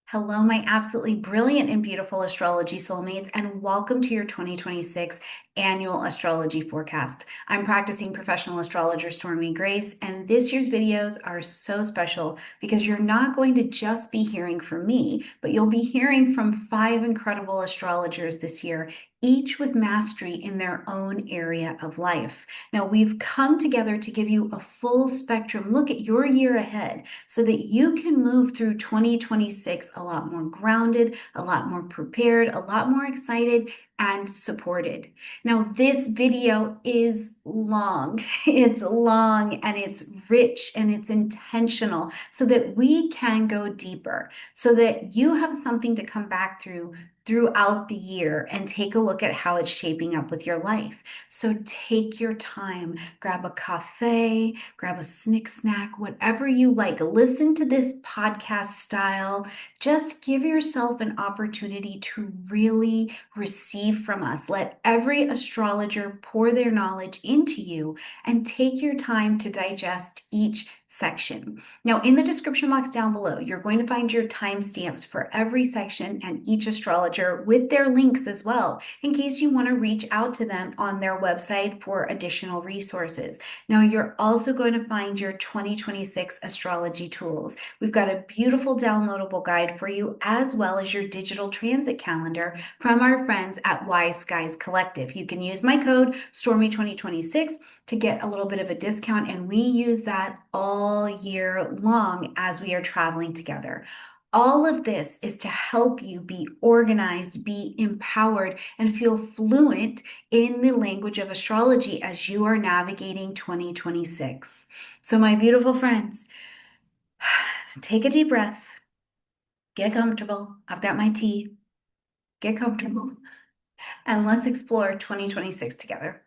Hello, my absolutely brilliant and beautiful astrology soulmates, and welcome to your 2026 annual astrology forecast. I'm practicing professional astrologer Stormie Grace, and this year's videos are so special because you're not going to just be hearing from me, but you'll be hearing from 5 incredible astrologers this year, each with mastery in their own area of life. Now, we've come together to give you a full spectrum look at your year ahead so that you can move through 2026 a lot more grounded, a lot more prepared, a lot more excited, and supported. Now, this video is long. It's long and it's rich and it's intentional so that we can go deeper, so that you have something to come back throughout the year and take a look at how it's shaping up with your life. So take your time, grab a cafe, grab a snack, whatever you like. Listen to this podcast style. Just give yourself an opportunity to really receive from us. Let every astrologer pour their knowledge into you and take your time to digest each section. Now, in the description box down below, you're going to find your timestamps for every section and each astrologer with their links as well, in case you want to reach out to them on their website for additional resources. Now, you're also going to find your 2026 astrology tools. We've got a beautiful downloadable guide for you, as well as your digital transit calendar from our friends at Wise Skies Collective. You can use my code Stormie2026 to get a little bit of a discount, and we use that all year long as we are traveling together. All of this is to help you be organized, be empowered, and feel fluent in the language of astrology as you are navigating 2026. So, my beautiful friends, take a deep breath, get comfortable. I've got my tea. Get comfortable, and let's explore 2026 together.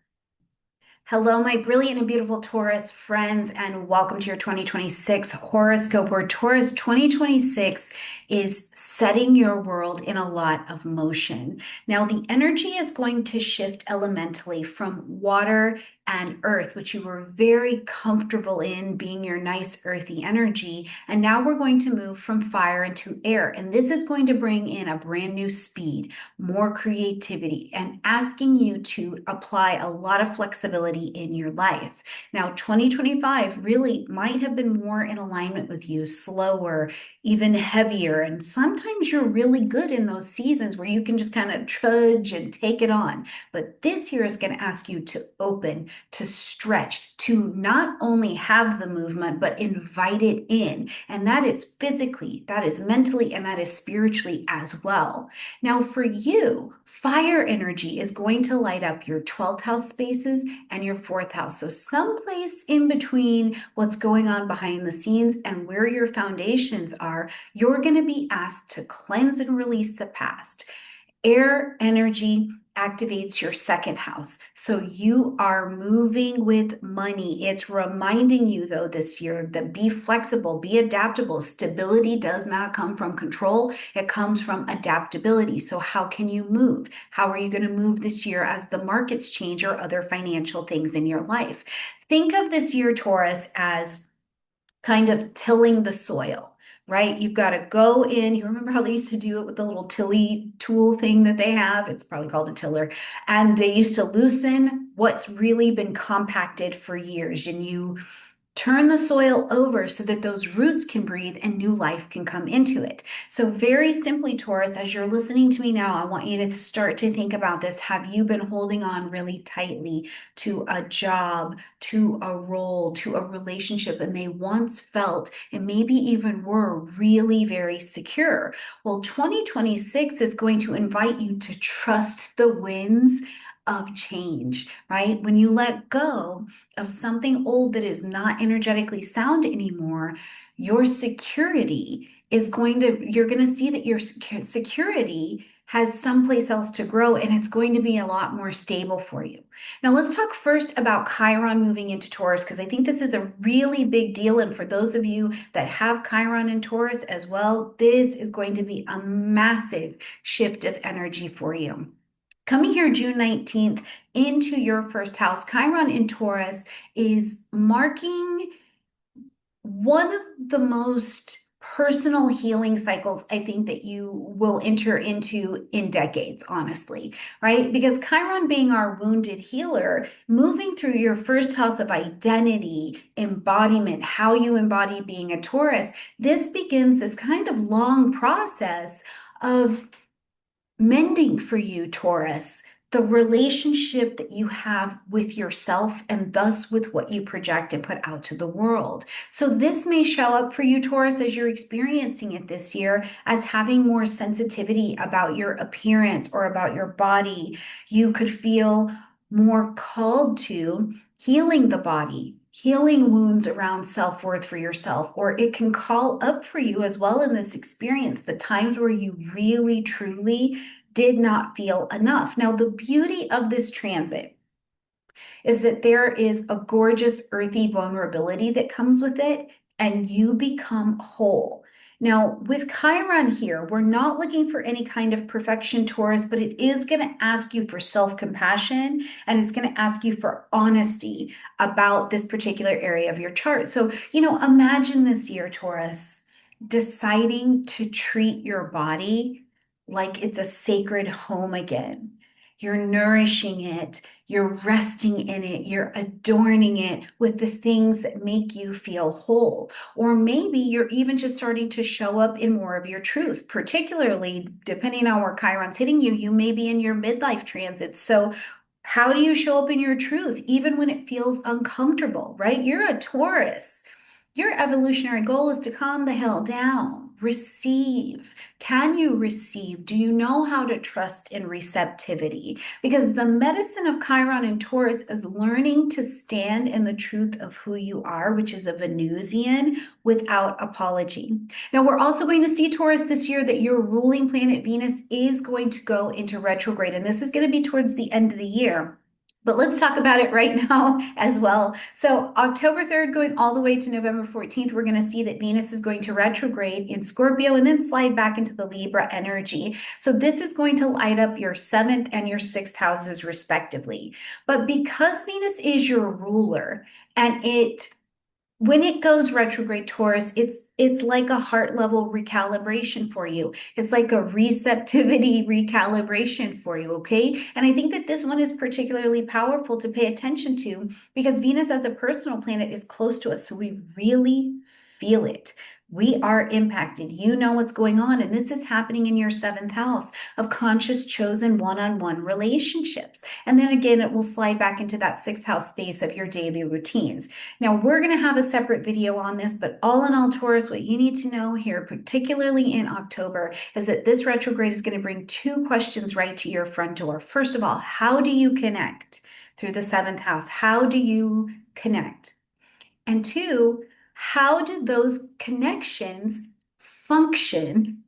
Hello, my brilliant and beautiful Taurus friends, and welcome to your 2026 horoscope, where Taurus 2026 is setting your world in a lot of motion. Now, the energy is going to shift elementally from water and earth, which you were very comfortable in being your nice earthy energy. And now we're going to move from fire into air. And this is going to bring in a brand new speed, more creativity, and asking you to apply a lot of flexibility in your life. Now, 2025 really might have been more in alignment with you, slower, even heavier. And sometimes you're really good in those seasons where you can just kind of trudge and take it on. But this year is going to ask you to open, to stretch, to not only have the movement, but invite it in. And that is physically, that is mentally, and that is spiritually as well. Now, for you, fire energy is going to light up your 12th house spaces and your 4th house. So, someplace in between what's going on behind the scenes and where your foundations are, you're going to be asked to cleanse and release the past. Air energy activates your 2nd house. So you are moving with money. It's reminding you, though, this year that be flexible, be adaptable. Stability does not come from control, it comes from adaptability. So, how can you move? How are you going to move this year as the markets change or other financial things in your life? Think of this year, Taurus, as kind of tilling the soil, right? You've got to go in. You remember how they used to do it with the little tilly tool thing that they have? It's probably called a tiller. And they used to loosen what's really been compacted for years. And you turn the soil over so that those roots can breathe and new life can come into it. So, very simply, Taurus, as you're listening to me now, I want you to start to think about this. Have you been holding on really tightly to a job, to a role, to a relationship, and they once felt and maybe even were really very secure? Well, 2026 is going to invite you to trust the winds of change, right? When you let go of something old that is not energetically sound anymore, your security is you're going to see that your security has someplace else to grow, and it's going to be a lot more stable for you. Now, let's talk first about Chiron moving into Taurus, because I think this is a really big deal. And for those of you that have Chiron in Taurus as well, this is going to be a massive shift of energy for you. Coming here June 19th into your 1st house, Chiron in Taurus is marking one of the most personal healing cycles I think that you will enter into in decades, honestly, right? Because Chiron being our wounded healer, moving through your first house of identity, embodiment, how you embody being a Taurus, this begins this kind of long process of mending for you, Taurus, the relationship that you have with yourself and thus with what you project and put out to the world. So, this may show up for you, Taurus, as you're experiencing it this year, as having more sensitivity about your appearance or about your body. You could feel more called to healing the body, healing wounds around self-worth for yourself, or it can call up for you as well in this experience the times where you really truly did not feel enough. Now, the beauty of this transit is that there is a gorgeous earthy vulnerability that comes with it, and you become whole. Now, with Chiron here, we're not looking for any kind of perfection, Taurus, but it is going to ask you for self-compassion, and it's going to ask you for honesty about this particular area of your chart. So, imagine this year, Taurus, deciding to treat your body like it's a sacred home again. You're nourishing it, you're resting in it, you're adorning it with the things that make you feel whole. Or maybe you're even just starting to show up in more of your truth, particularly depending on where Chiron's hitting you, you may be in your midlife transit. So, how do you show up in your truth, even when it feels uncomfortable, right? You're a Taurus. Your evolutionary goal is to calm the hell down, receive. Can you receive? Do you know how to trust in receptivity? Because the medicine of Chiron and Taurus is learning to stand in the truth of who you are, which is a Venusian, without apology. Now, we're also going to see, Taurus, this year that your ruling planet Venus is going to go into retrograde, and this is going to be towards the end of the year. But let's talk about it right now as well. So October 3rd going all the way to November 14th, we're going to see that Venus is going to retrograde in Scorpio and then slide back into the Libra energy. So this is going to light up your 7th and your 6th houses respectively. But because Venus is your ruler and when it goes retrograde, Taurus, it's like a heart level recalibration for you. It's like a receptivity recalibration for you, okay? And I think that this one is particularly powerful to pay attention to because Venus as a personal planet is close to us, so we really feel it. We are impacted. You know what's going on, and this is happening in your 7th house of conscious, chosen one-on-one relationships. And then again, it will slide back into that 6th house space of your daily routines. Now, we're going to have a separate video on this, but all in all, Taurus, what you need to know here, particularly in October, is that this retrograde is going to bring 2 questions right to your front door. First of all, how do you connect through the 7th house? How do you connect? And 2, how do those connections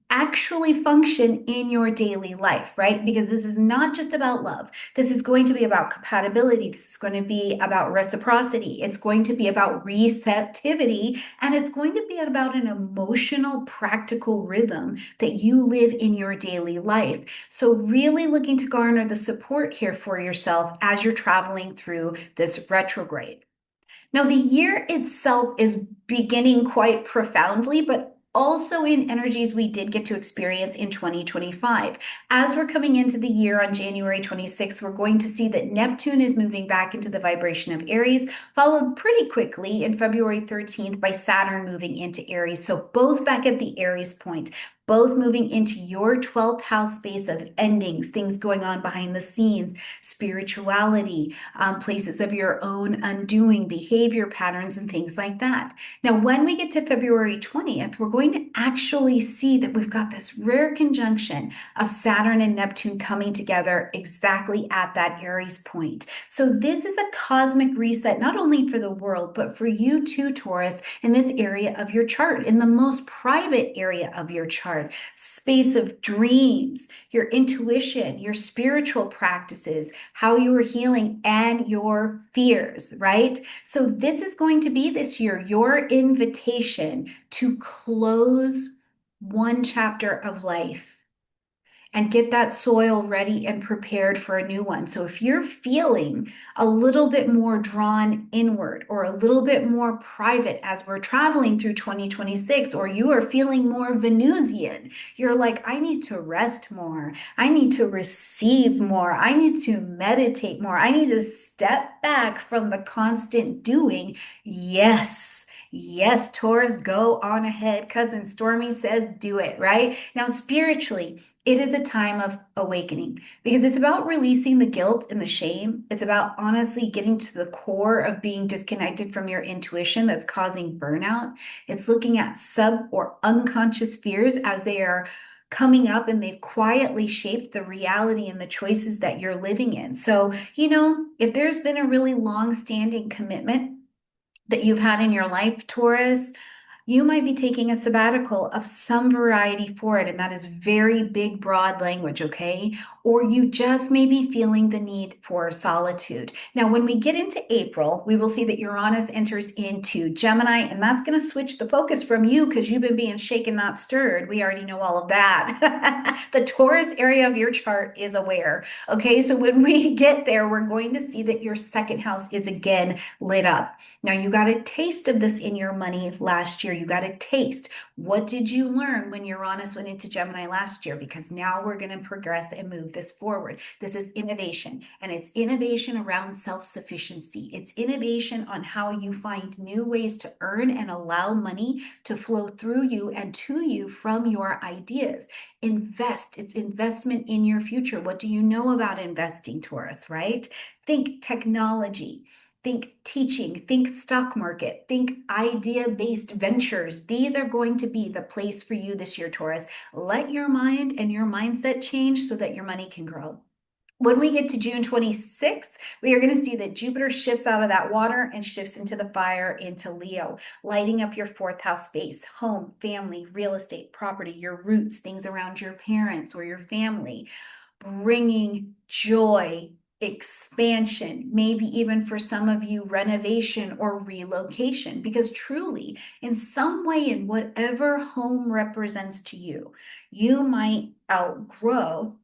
actually function in your daily life, right? Because this is not just about love. This is going to be about compatibility. This is going to be about reciprocity. It's going to be about receptivity. And it's going to be about an emotional, practical rhythm that you live in your daily life. So, really looking to garner the support here for yourself as you're traveling through this retrograde. Now, the year itself is beginning quite profoundly, but also in energies we did get to experience in 2025. As we're coming into the year on January 26th, we're going to see that Neptune is moving back into the vibration of Aries, followed pretty quickly in February 13th by Saturn moving into Aries. So both back at the Aries point, both moving into your 12th house space of endings, things going on behind the scenes, spirituality, places of your own undoing, behavior patterns, and things like that. Now, when we get to February 20th, we're going to actually see that we've got this rare conjunction of Saturn and Neptune coming together exactly at that Aries point. So this is a cosmic reset, not only for the world, but for you too, Taurus, in this area of your chart, in the most private area of your chart, space of dreams, your intuition, your spiritual practices, how you are healing, and your fears, right? So this is going to be this year your invitation to close one chapter of life and get that soil ready and prepared for a new one. So if you're feeling a little bit more drawn inward or a little bit more private as we're traveling through 2026, or you are feeling more Venusian, you're like, I need to rest more. I need to receive more. I need to meditate more. I need to step back from the constant doing. Yes. Yes, Taurus, go on ahead. Cousin Stormie says do it, right? Now, spiritually, it is a time of awakening because it's about releasing the guilt and the shame. It's about honestly getting to the core of being disconnected from your intuition that's causing burnout. It's looking at sub or unconscious fears as they are coming up and they've quietly shaped the reality and the choices that you're living in. So, if there's been a really long-standing commitment that you've had in your life, Taurus, you might be taking a sabbatical of some variety for it, and that is very big, broad language, okay? Or you just may be feeling the need for solitude. Now, when we get into April, we will see that Uranus enters into Gemini, and that's going to switch the focus from you because you've been being shaken, not stirred. We already know all of that. The Taurus area of your chart is aware, okay? So when we get there, we're going to see that your second house is again lit up. Now, you got a taste of this in your money last year. You got a taste. What did you learn when Uranus went into Gemini last year? Because now we're going to progress and move this forward. This is innovation, and it's innovation around self-sufficiency. It's innovation on how you find new ways to earn and allow money to flow through you and to you from your ideas. Invest. It's investment in your future. What do you know about investing, Taurus, right? Think technology. Think teaching, think stock market, think idea-based ventures. These are going to be the place for you this year, Taurus. Let your mind and your mindset change so that your money can grow. When we get to June 26th, we are going to see that Jupiter shifts out of that water and shifts into the fire, into Leo, lighting up your fourth house space, home, family, real estate, property, your roots, things around your parents or your family, bringing joy, expansion, maybe even for some of you, renovation or relocation. Because truly, in some way, in whatever home represents to you, you might outgrow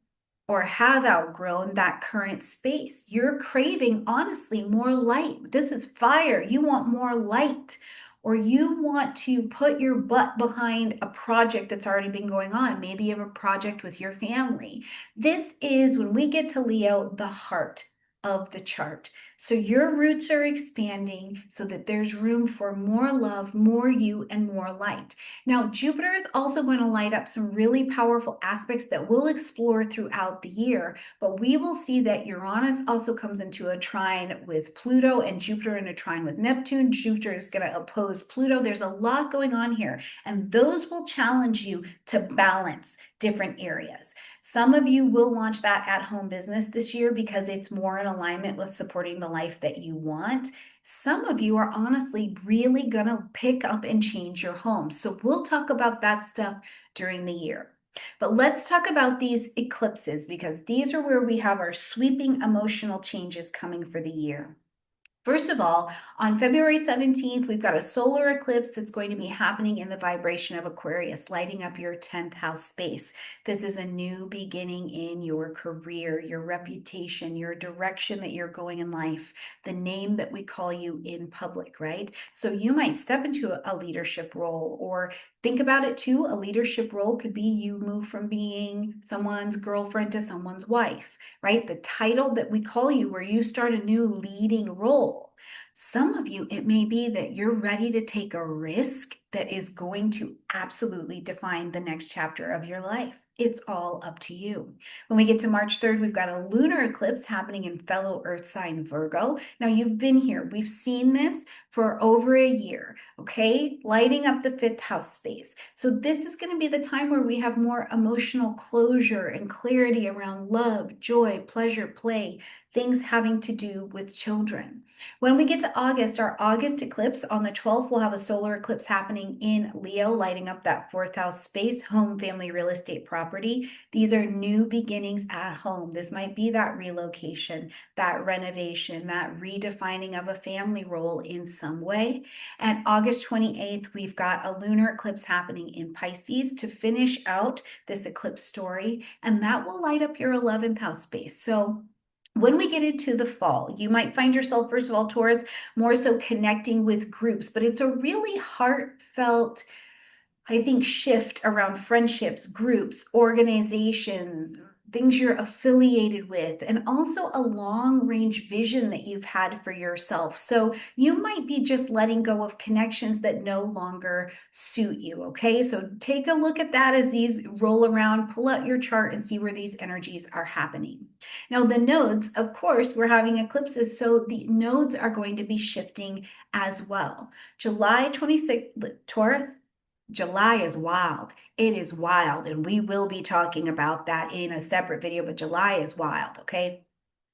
or have outgrown that current space. You're craving, honestly, more light. This is fire. You want more light, or you want to put your butt behind a project that's already been going on. Maybe you have a project with your family. This is, when we get to Leo, the heart of the chart. So your roots are expanding so that there's room for more love, more you, and more light. Now, Jupiter is also going to light up some really powerful aspects that we'll explore throughout the year, but we will see that Uranus also comes into a trine with Pluto and Jupiter in a trine with Neptune. Jupiter is going to oppose Pluto. There's a lot going on here, and those will challenge you to balance different areas. Some of you will launch that at-home business this year because it's more in alignment with supporting the life that you want. Some of you are honestly really going to pick up and change your home. So we'll talk about that stuff during the year. But let's talk about these eclipses because these are where we have our sweeping emotional changes coming for the year. First of all, on February 17th, we've got a solar eclipse that's going to be happening in the vibration of Aquarius, lighting up your 10th house space. This is a new beginning in your career, your reputation, your direction that you're going in life, the name that we call you in public, right? So you might step into a leadership role, or think about it too. A leadership role could be you move from being someone's girlfriend to someone's wife, right? The title that we call you, where you start a new leading role. Some of you, it may be that you're ready to take a risk that is going to absolutely define the next chapter of your life. It's all up to you. When we get to March 3rd, we've got a lunar eclipse happening in fellow Earth sign Virgo. Now, you've been here. We've seen this for over a year, okay? Lighting up the fifth house space. So this is going to be the time where we have more emotional closure and clarity around love, joy, pleasure, play, things having to do with children. When we get to August, our August eclipse on the 12th, we'll have a solar eclipse happening in Leo, lighting up that fourth house space, home, family, real estate, property. These are new beginnings at home. This might be that relocation, that renovation, that redefining of a family role in some way. And August 28th, we've got a lunar eclipse happening in Pisces to finish out this eclipse story, and that will light up your 11th house space. So when we get into the fall, you might find yourself, first of all, Taurus, more so connecting with groups, but it's a really heartfelt, I think, shift around friendships, groups, organizations, things you're affiliated with, and also a long range vision that you've had for yourself. So you might be just letting go of connections that no longer suit you. Okay. So take a look at that as these roll around, pull out your chart and see where these energies are happening. Now, the nodes, of course, we're having eclipses. So the nodes are going to be shifting as well. July 26th, Taurus. July is wild. It is wild. And we will be talking about that in a separate video, but July is wild, okay?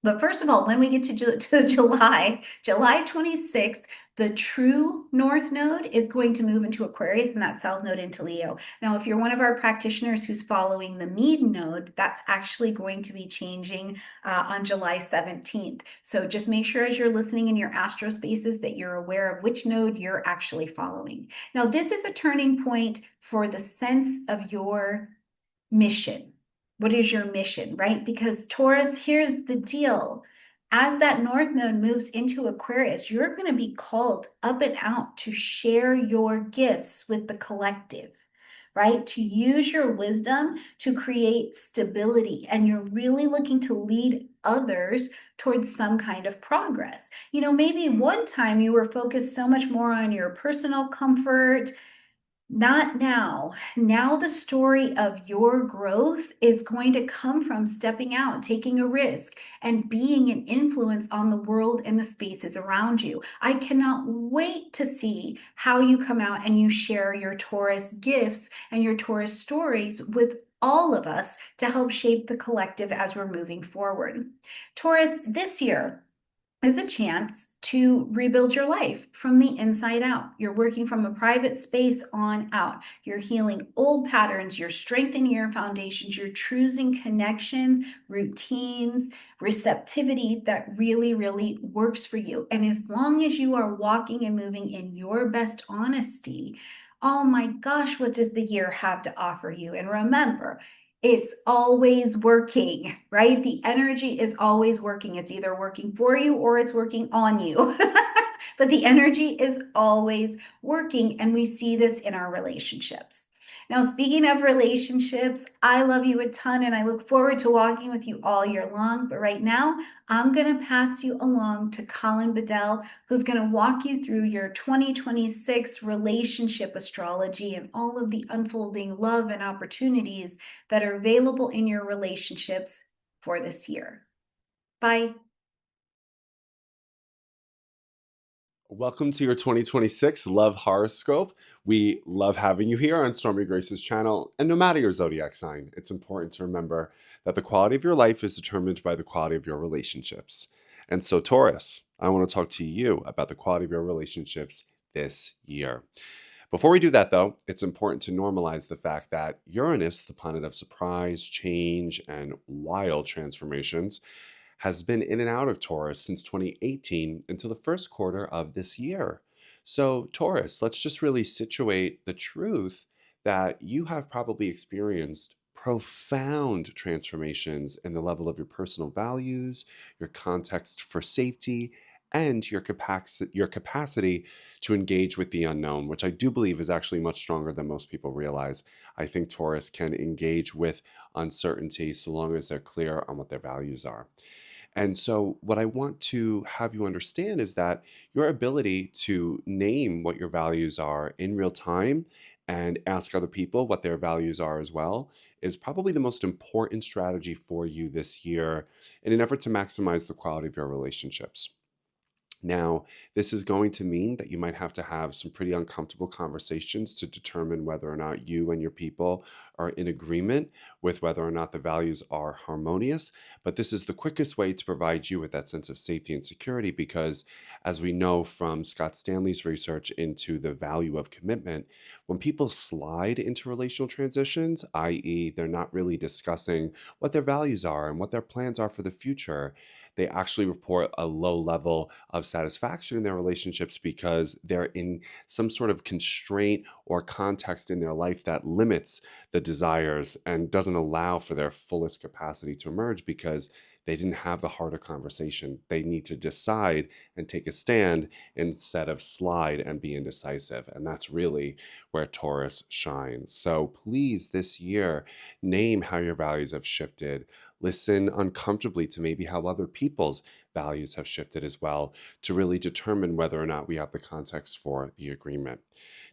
But first of all, when we get to July 26th, the true north node is going to move into Aquarius and that south node into Leo. Now, if you're one of our practitioners who's following the Mead node, that's actually going to be changing on July 17th. So just make sure as you're listening in your astro spaces that you're aware of which node you're actually following. Now, this is a turning point for the sense of your mission. What is your mission, right? Because Taurus, here's the deal. As that north node moves into Aquarius, you're going to be called up and out to share your gifts with the collective, right? To use your wisdom to create stability. And you're really looking to lead others towards some kind of progress. You know, maybe one time you were focused so much more on your personal comfort. Not now. Now the story of your growth is going to come from stepping out, taking a risk, and being an influence on the world and the spaces around you. I cannot wait to see how you come out and you share your Taurus gifts and your Taurus stories with all of us to help shape the collective as we're moving forward. Taurus, this year, is a chance to rebuild your life from the inside out. You're working from a private space on out. You're healing old patterns. You're strengthening your foundations. You're choosing connections, routines, receptivity that really, really works for you. And as long as you are walking and moving in your best honesty, oh my gosh, what does the year have to offer you? And remember, it's always working, right? The energy is always working. It's either working for you or it's working on you. But the energy is always working, and we see this in our relationships. Now, speaking of relationships, I love you a ton and I look forward to walking with you all year long. But right now, I'm going to pass you along to Colin Bedell, who's going to walk you through your 2026 relationship astrology and all of the unfolding love and opportunities that are available in your relationships for this year. Bye. Welcome to your 2026 Love Horoscope. We love having you here on Stormie Grace's channel. And no matter your zodiac sign, it's important to remember that the quality of your life is determined by the quality of your relationships. And so, Taurus, I want to talk to you about the quality of your relationships this year. Before we do that, though, it's important to normalize the fact that Uranus, the planet of surprise, change, and wild transformations, has been in and out of Taurus since 2018 until the first quarter of this year. So, Taurus, let's just really situate the truth that you have probably experienced profound transformations in the level of your personal values, your context for safety, and your capacity to engage with the unknown, which I do believe is actually much stronger than most people realize. I think Taurus can engage with uncertainty so long as they're clear on what their values are. And so, what I want to have you understand is that your ability to name what your values are in real time and ask other people what their values are as well is probably the most important strategy for you this year in an effort to maximize the quality of your relationships. Now, this is going to mean that you might have to have some pretty uncomfortable conversations to determine whether or not you and your people are in agreement with whether or not the values are harmonious. But this is the quickest way to provide you with that sense of safety and security because, as we know from Scott Stanley's research into the value of commitment, when people slide into relational transitions, i.e., they're not really discussing what their values are and what their plans are for the future, they actually report a low level of satisfaction in their relationships because they're in some sort of constraint or context in their life that limits the desires and doesn't allow for their fullest capacity to emerge because they didn't have the harder conversation. They need to decide and take a stand instead of slide and be indecisive. And that's really where Taurus shines. So please, this year, name how your values have shifted. Listen uncomfortably to maybe how other people's values have shifted as well to really determine whether or not we have the context for the agreement.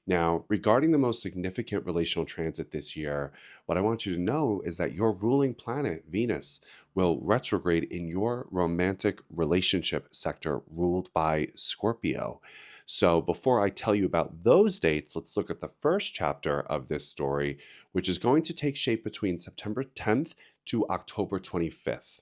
Now, regarding the most significant relational transit this year, what I want you to know is that your ruling planet, Venus, will retrograde in your romantic relationship sector ruled by Scorpio. So, before I tell you about those dates, let's look at the first chapter of this story, which is going to take shape between September 10th to October 25th.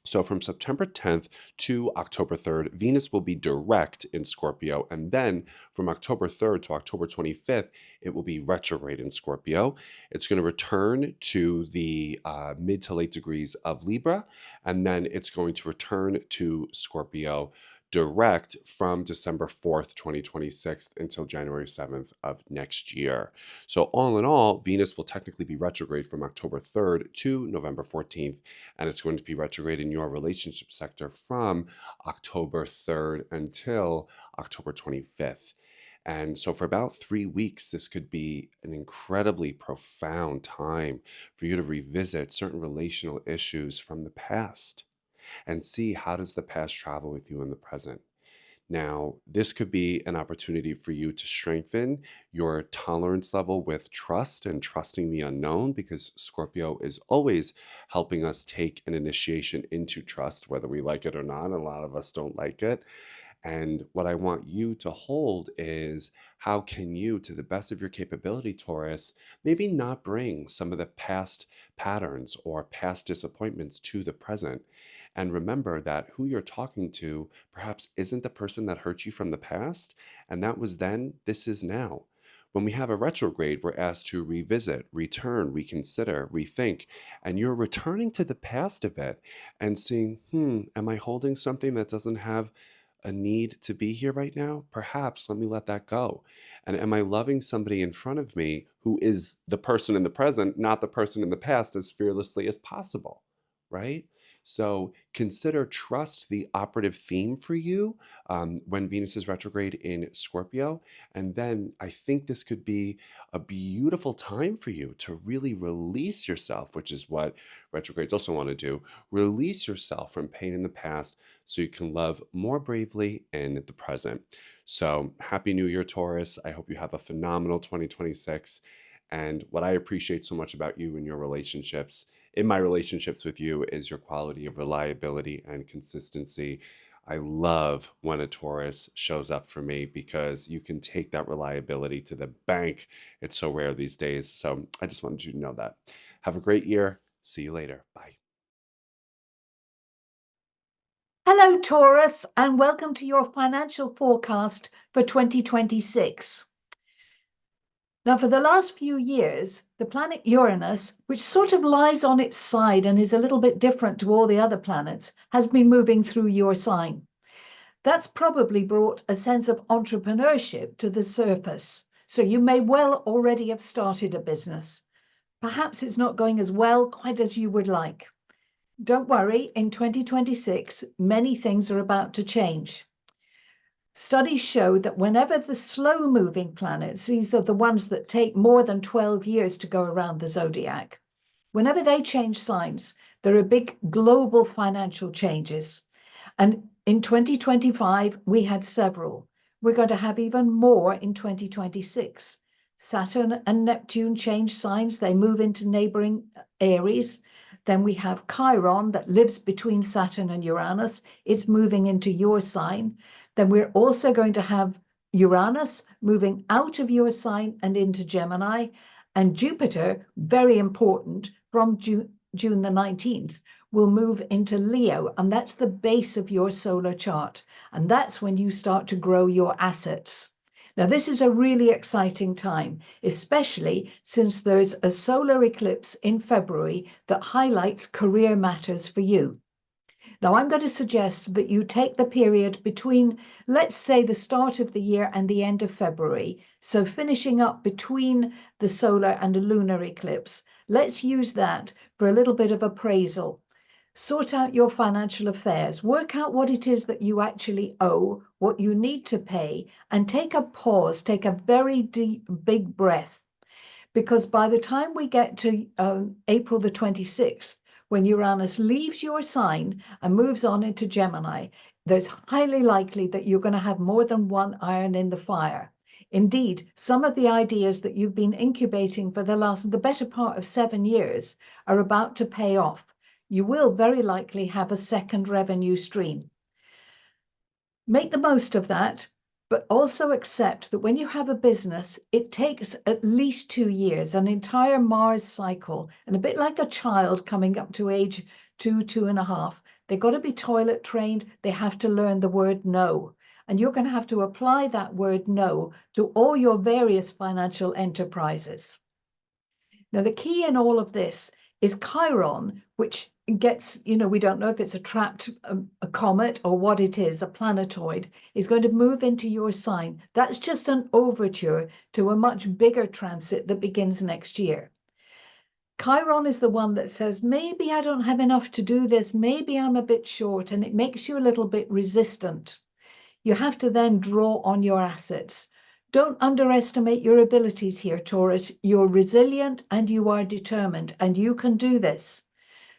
So from September 10th to October 3rd, Venus will be direct in Scorpio. And then from October 3rd to October 25th, it will be retrograde in Scorpio. It's going to return to the mid to late degrees of Libra. And then it's going to return to Scorpio direct from December 4th, 2026 until January 7th of next year. So all in all, Venus will technically be retrograde from October 3rd to November 14th, and it's going to be retrograde in your relationship sector from October 3rd until October 25th. And so for about 3 weeks, this could be an incredibly profound time for you to revisit certain relational issues from the past and see how does the past travel with you in the present. Now, this could be an opportunity for you to strengthen your tolerance level with trust and trusting the unknown because Scorpio is always helping us take an initiation into trust, whether we like it or not. A lot of us don't like it. And what I want you to hold is how can you, to the best of your capability, Taurus, maybe not bring some of the past patterns or past disappointments to the present. And remember that who you're talking to perhaps isn't the person that hurt you from the past. And that was then, this is now. When we have a retrograde, we're asked to revisit, return, reconsider, rethink. And you're returning to the past a bit and seeing, am I holding something that doesn't have a need to be here right now? Perhaps let me let that go. And am I loving somebody in front of me who is the person in the present, not the person in the past, as fearlessly as possible? Right? So consider trust the operative theme for you when Venus is retrograde in Scorpio. And then I think this could be a beautiful time for you to really release yourself, which is what retrogrades also want to do. Release yourself from pain in the past so you can love more bravely in the present. So, Happy New Year, Taurus. I hope you have a phenomenal 2026. And what I appreciate so much about you and your relationships, in my relationships with you, is your quality of reliability and consistency. I love when a Taurus shows up for me because you can take that reliability to the bank. It's so rare these days. So, I just wanted you to know that. Have a great year. See you later. Bye. Hello, Taurus, and welcome to your financial forecast for 2026. Now, for the last few years, the planet Uranus, which sort of lies on its side and is a little bit different to all the other planets, has been moving through your sign. That's probably brought a sense of entrepreneurship to the surface. So you may well already have started a business. Perhaps it's not going as well quite as you would like. Don't worry, in 2026, many things are about to change. Studies show that whenever the slow-moving planets, these are the ones that take more than 12 years to go around the zodiac, whenever they change signs, there are big global financial changes. And in 2025, we had several. We're going to have even more in 2026. Saturn and Neptune change signs. They move into neighboring Aries. Then we have Chiron that lives between Saturn and Uranus. It's moving into your sign. Then we're also going to have Uranus moving out of your sign and into Gemini. And Jupiter, very important, from June the 19th, will move into Leo. And that's the base of your solar chart. And that's when you start to grow your assets. Now, this is a really exciting time, especially since there's a solar eclipse in February that highlights career matters for you. Now, I'm going to suggest that you take the period between, let's say, the start of the year and the end of February. So finishing up between the solar and the lunar eclipse, let's use that for a little bit of appraisal. Sort out your financial affairs, work out what it is that you actually owe, what you need to pay, and take a pause, take a very deep, big breath. Because by the time we get to April the 26th, when Uranus leaves your sign and moves on into Gemini, there's highly likely that you're going to have more than one iron in the fire. Indeed, some of the ideas that you've been incubating for the better part of 7 years are about to pay off. You will very likely have a second revenue stream. Make the most of that, but also accept that when you have a business, it takes at least 2 years, an entire Mars cycle, and a bit like a child coming up to age 2.5. They've got to be toilet trained. They have to learn the word no. And you're going to have to apply that word no to all your various financial enterprises. Now, the key in all of this is Chiron, which gets, we don't know if it's a comet or what it is, a planetoid, is going to move into your sign. That's just an overture to a much bigger transit that begins next year. Chiron is the one that says, maybe I don't have enough to do this, maybe I'm a bit short, and it makes you a little bit resistant. You have to then draw on your assets. Don't underestimate your abilities here, Taurus. You're resilient and you are determined, and you can do this.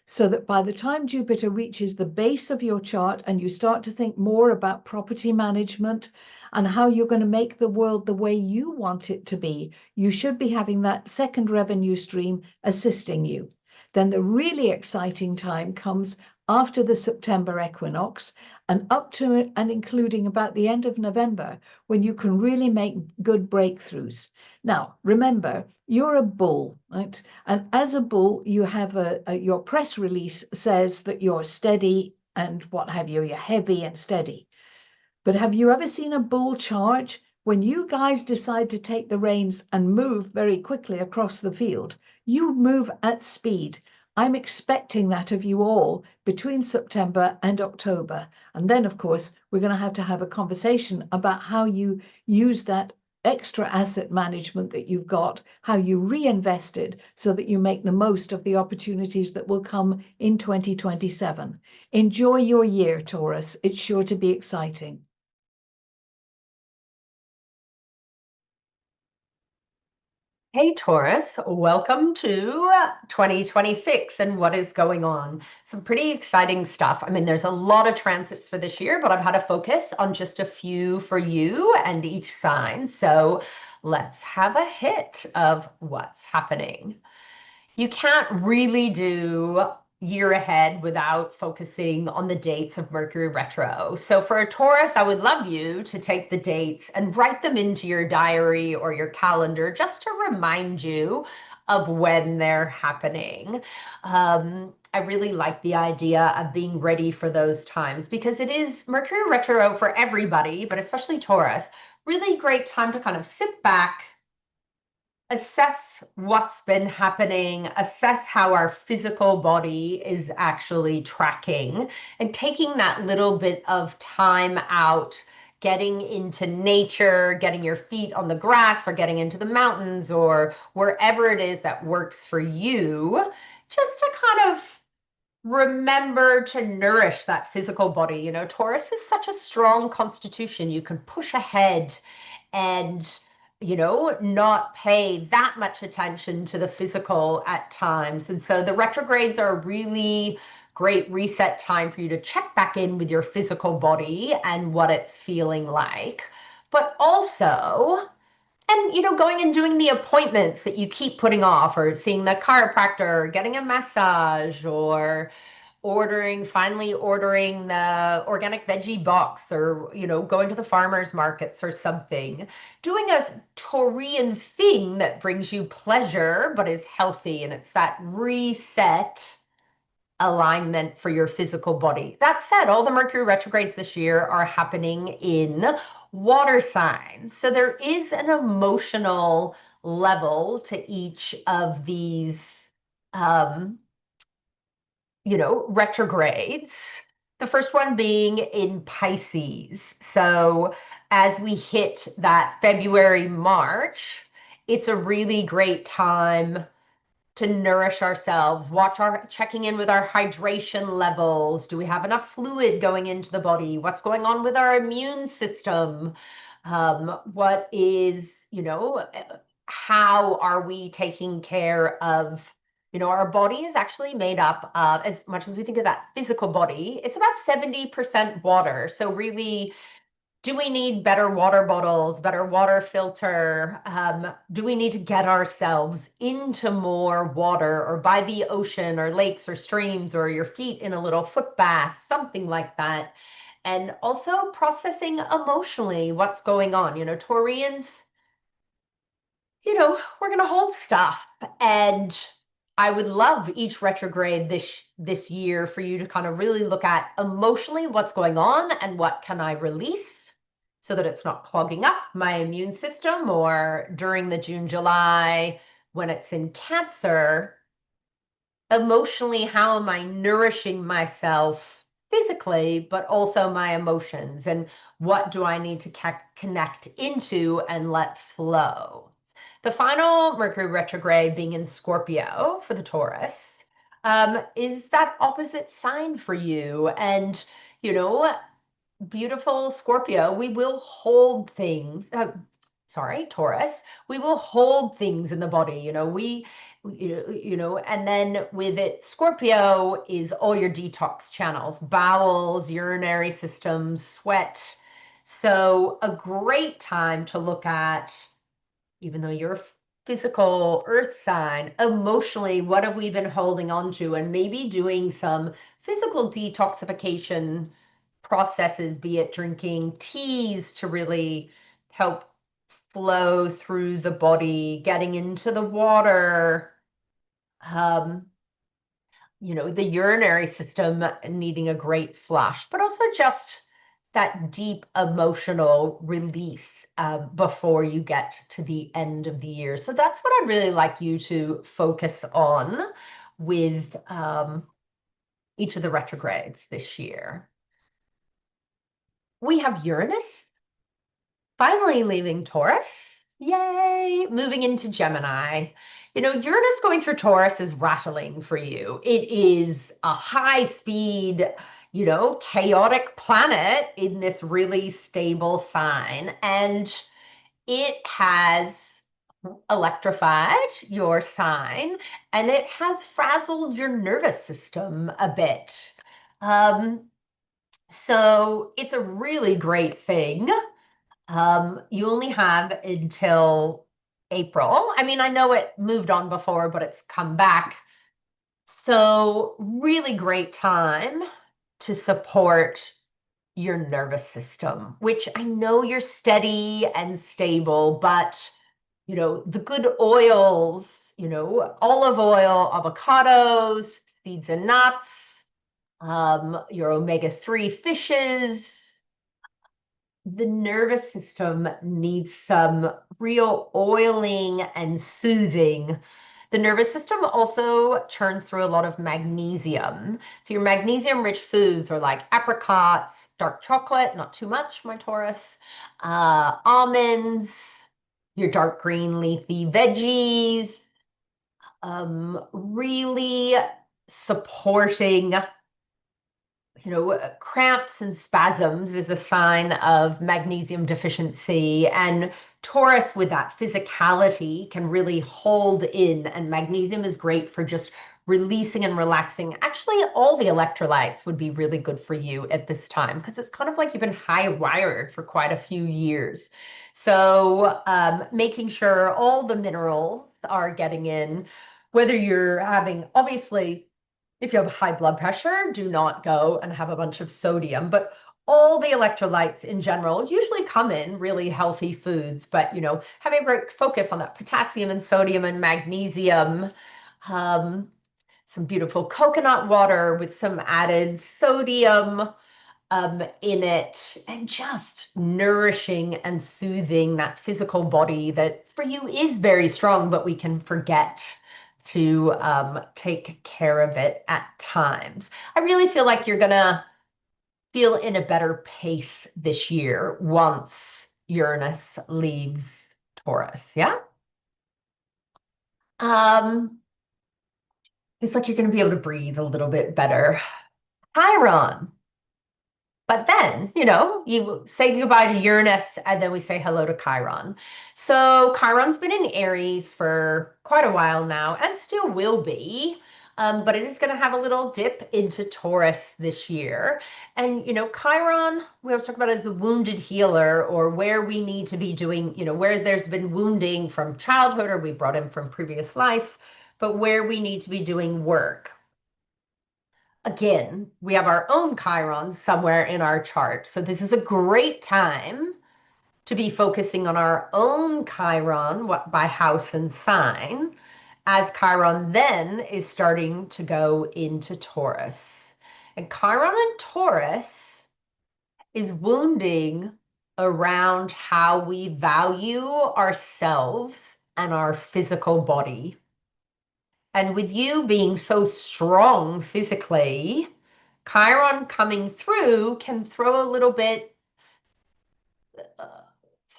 So that by the time Jupiter reaches the base of your chart and you start to think more about property management and how you're going to make the world the way you want it to be, you should be having that second revenue stream assisting you. Then the really exciting time comes after the September equinox and up to and including about the end of November, when you can really make good breakthroughs. Now, remember, you're a bull, right? And as a bull, you have your press release says that you're steady and what have you, you're heavy and steady. But have you ever seen a bull charge? When you guys decide to take the reins and move very quickly across the field, you move at speed. I'm expecting that of you all between September and October. And then, of course, we're going to have a conversation about how you use that extra asset management that you've got, how you reinvest it so that you make the most of the opportunities that will come in 2027. Enjoy your year, Taurus. It's sure to be exciting. Hey Taurus, welcome to 2026 and what is going on. Some pretty exciting stuff. I mean, there's a lot of transits for this year, but I've had to focus on just a few for you and each sign. So let's have a hit of what's happening. You can't really do year ahead without focusing on the dates of Mercury retro. So for a Taurus, I would love you to take the dates and write them into your diary or your calendar just to remind you of when they're happening. I really like the idea of being ready for those times because it is Mercury retro for everybody, but especially Taurus. Really great time to kind of sit back, assess what's been happening, assess how our physical body is actually tracking, and taking that little bit of time out, getting into nature, getting your feet on the grass or getting into the mountains or wherever it is that works for you, just to kind of remember to nourish that physical body. You know, Taurus is such a strong constitution. You can push ahead and not pay that much attention to the physical at times. And so the retrogrades are a really great reset time for you to check back in with your physical body and what it's feeling like. But also, And, going and doing the appointments that you keep putting off, or seeing the chiropractor, or getting a massage, or finally ordering the organic veggie box, or, going to the farmers markets or something. Doing a Taurian thing that brings you pleasure but is healthy, and it's that reset alignment for your physical body. That said, all the Mercury retrogrades this year are happening in water signs. So there is an emotional level to each of these, retrogrades. The first one being in Pisces. So as we hit that February, March, it's a really great time to nourish ourselves, checking in with our hydration levels. Do we have enough fluid going into the body? What's going on with our immune system? What is, how are we taking care of, our body is actually made up of, as much as we think of that physical body, it's about 70% water. So really, do we need better water bottles, better water filter? Do we need to get ourselves into more water, or by the ocean or lakes or streams, or your feet in a little foot bath, something like that? And also processing emotionally what's going on. Taurians, we're going to hold stuff. And I would love each retrograde this year for you to kind of really look at emotionally what's going on and what can I release, so that it's not clogging up my immune system, or during the June, July, when it's in Cancer, emotionally, how am I nourishing myself physically, but also my emotions, and what do I need to connect into and let flow? The final Mercury retrograde being in Scorpio for the Taurus is that opposite sign for you. And, beautiful Scorpio, we will hold things. Sorry, Taurus, we will hold things in the body. And then with it, Scorpio is all your detox channels, bowels, urinary system, sweat. So a great time to look at, even though you're a physical earth sign, emotionally, what have we been holding on to, and maybe doing some physical detoxification processes, be it drinking teas to really help flow through the body, getting into the water, the urinary system needing a great flush, but also just that deep emotional release before you get to the end of the year. So that's what I'd really like you to focus on with each of the retrogrades this year. We have Uranus finally leaving Taurus. Yay! Moving into Gemini. Uranus going through Taurus is rattling for you. It is a high speed, chaotic planet in this really stable sign. And it has electrified your sign, and it has frazzled your nervous system a bit. So it's a really great thing. You only have until April. I mean, I know it moved on before, but it's come back. So really great time to support your nervous system, which I know you're steady and stable, but the good oils, olive oil, avocados, seeds and nuts, your omega-3 fishes. The nervous system needs some real oiling and soothing. The nervous system also churns through a lot of magnesium. So your magnesium-rich foods are like apricots, dark chocolate, not too much, my Taurus, almonds, your dark green leafy veggies, really supporting cramps and spasms is a sign of magnesium deficiency, and Taurus with that physicality can really hold in, and magnesium is great for just releasing and relaxing. Actually, all the electrolytes would be really good for you at this time because it's kind of like you've been high-wired for quite a few years. So making sure all the minerals are getting in, whether you're having, obviously, if you have high blood pressure, do not go and have a bunch of sodium, but all the electrolytes in general usually come in really healthy foods, but having a great focus on that potassium and sodium and magnesium, some beautiful coconut water with some added sodium in it, and just nourishing and soothing that physical body that for you is very strong, but we can forget to take care of it at times. I really feel like you're gonna feel in a better pace this year once Uranus leaves Taurus, yeah? It's like you're gonna be able to breathe a little bit better. Chiron. But then, you say goodbye to Uranus and then we say hello to Chiron. So Chiron's been in Aries for quite a while now and still will be. But it is going to have a little dip into Taurus this year. And, Chiron, we always talk about as the wounded healer, or where we need to be doing, where there's been wounding from childhood or we brought in from previous life, but where we need to be doing work. Again, we have our own Chiron somewhere in our chart. So this is a great time to be focusing on our own Chiron by house and sign, as Chiron then is starting to go into Taurus. And Chiron in Taurus is wounding around how we value ourselves and our physical body. And with you being so strong physically, Chiron coming through can throw a little bit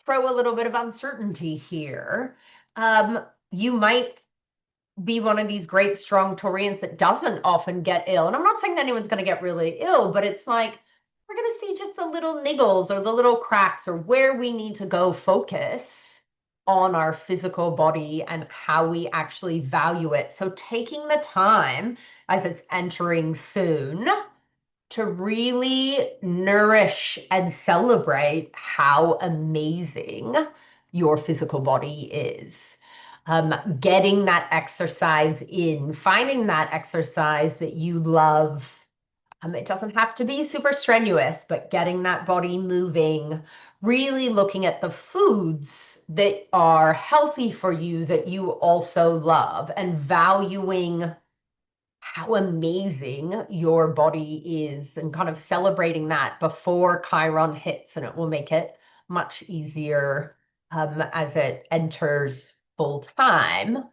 of uncertainty here. You might be one of these great strong Taurians that doesn't often get ill. And I'm not saying that anyone's going to get really ill, but it's like we're going to see just the little niggles or the little cracks or where we need to go focus on our physical body and how we actually value it. So taking the time as it's entering soon to really nourish and celebrate how amazing your physical body is. Getting that exercise in, finding that exercise that you love. It doesn't have to be super strenuous, but getting that body moving, really looking at the foods that are healthy for you that you also love, and valuing how amazing your body is and kind of celebrating that before Chiron hits, and it will make it much easier as it enters full time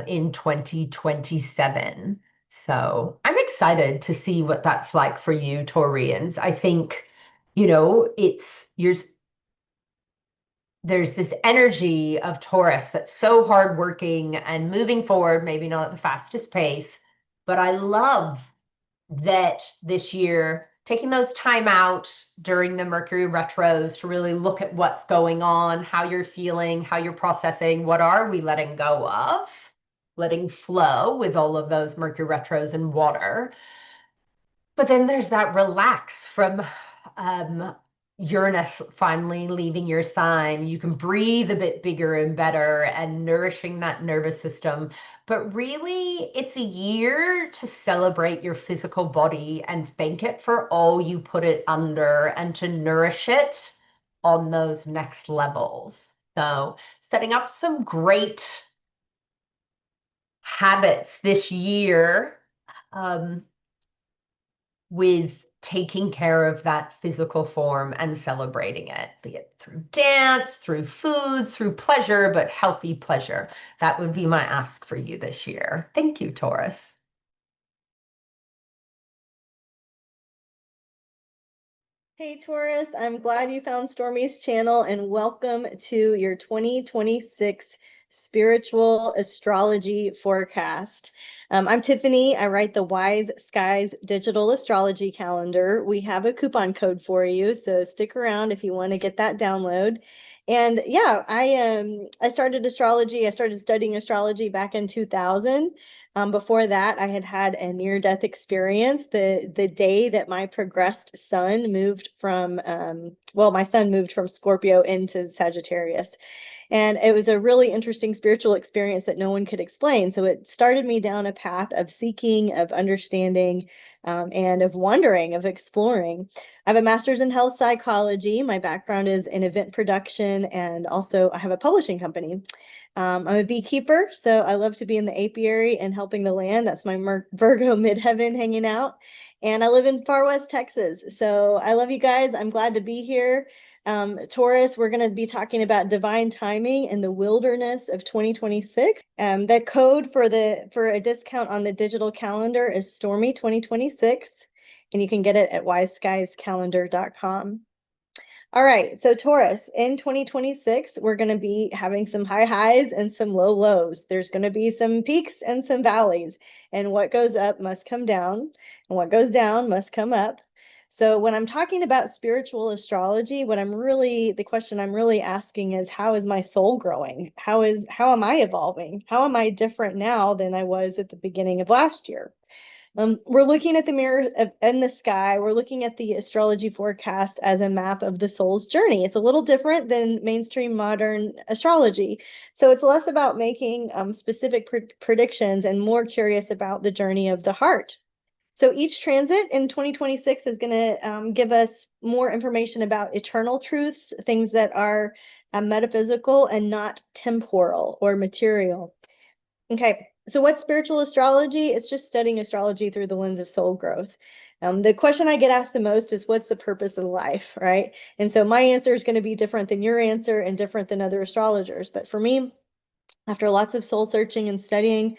in 2027. So I'm excited to see what that's like for you, Taurians. I think, there's this energy of Taurus that's so hardworking and moving forward, maybe not at the fastest pace, but I love that this year, taking those time out during the Mercury retros to really look at what's going on, how you're feeling, how you're processing, what are we letting go of, letting flow with all of those Mercury retros and water. But then there's that relax from Uranus finally leaving your sign. You can breathe a bit bigger and better and nourishing that nervous system. But really, it's a year to celebrate your physical body and thank it for all you put it under and to nourish it on those next levels. So setting up some great habits this year with taking care of that physical form and celebrating it, be it through dance, through foods, through pleasure, but healthy pleasure. That would be my ask for you this year. Thank you, Taurus. Hey Taurus, I'm glad you found Stormie's channel and welcome to your 2026 spiritual astrology forecast. I'm Tiffany. I write the Wise Skies digital astrology calendar. We have a coupon code for you, so stick around if you want to get that download. And yeah, I started astrology. I started studying astrology back in 2000. Before that, I had had a near-death experience. The day that my progressed sun moved from, well, my sun moved from Scorpio into Sagittarius. And it was a really interesting spiritual experience that no one could explain. So it started me down a path of seeking, of understanding, and of wondering, of exploring. I have a master's in health psychology. My background is in event production, and also I have a publishing company. I'm a beekeeper, so I love to be in the apiary and helping the land. That's my Virgo midheaven hanging out. And I live in far west Texas. So I love you guys. I'm glad to be here. Taurus, we're going to be talking about divine timing in the wilderness of 2026. The code for a discount on the digital calendar is Stormie 2026, and you can get it at wiseskiescalendar.com. All right, so Taurus, in 2026, we're going to be having some high highs and some low lows. There's going to be some peaks and some valleys, and what goes up must come down, and what goes down must come up. So when I'm talking about spiritual astrology, the question I'm really asking is, how is my soul growing? How am I evolving? How am I different now than I was at the beginning of last year? We're looking at the mirror in the sky. We're looking at the astrology forecast as a map of the soul's journey. It's a little different than mainstream modern astrology. So it's less about making specific predictions and more curious about the journey of the heart. So each transit in 2026 is going to give us more information about eternal truths, things that are metaphysical and not temporal or material. Okay, so what's spiritual astrology? It's just studying astrology through the lens of soul growth. The question I get asked the most is, what's the purpose of life, right? And so my answer is going to be different than your answer and different than other astrologers. But for me, after lots of soul searching and studying,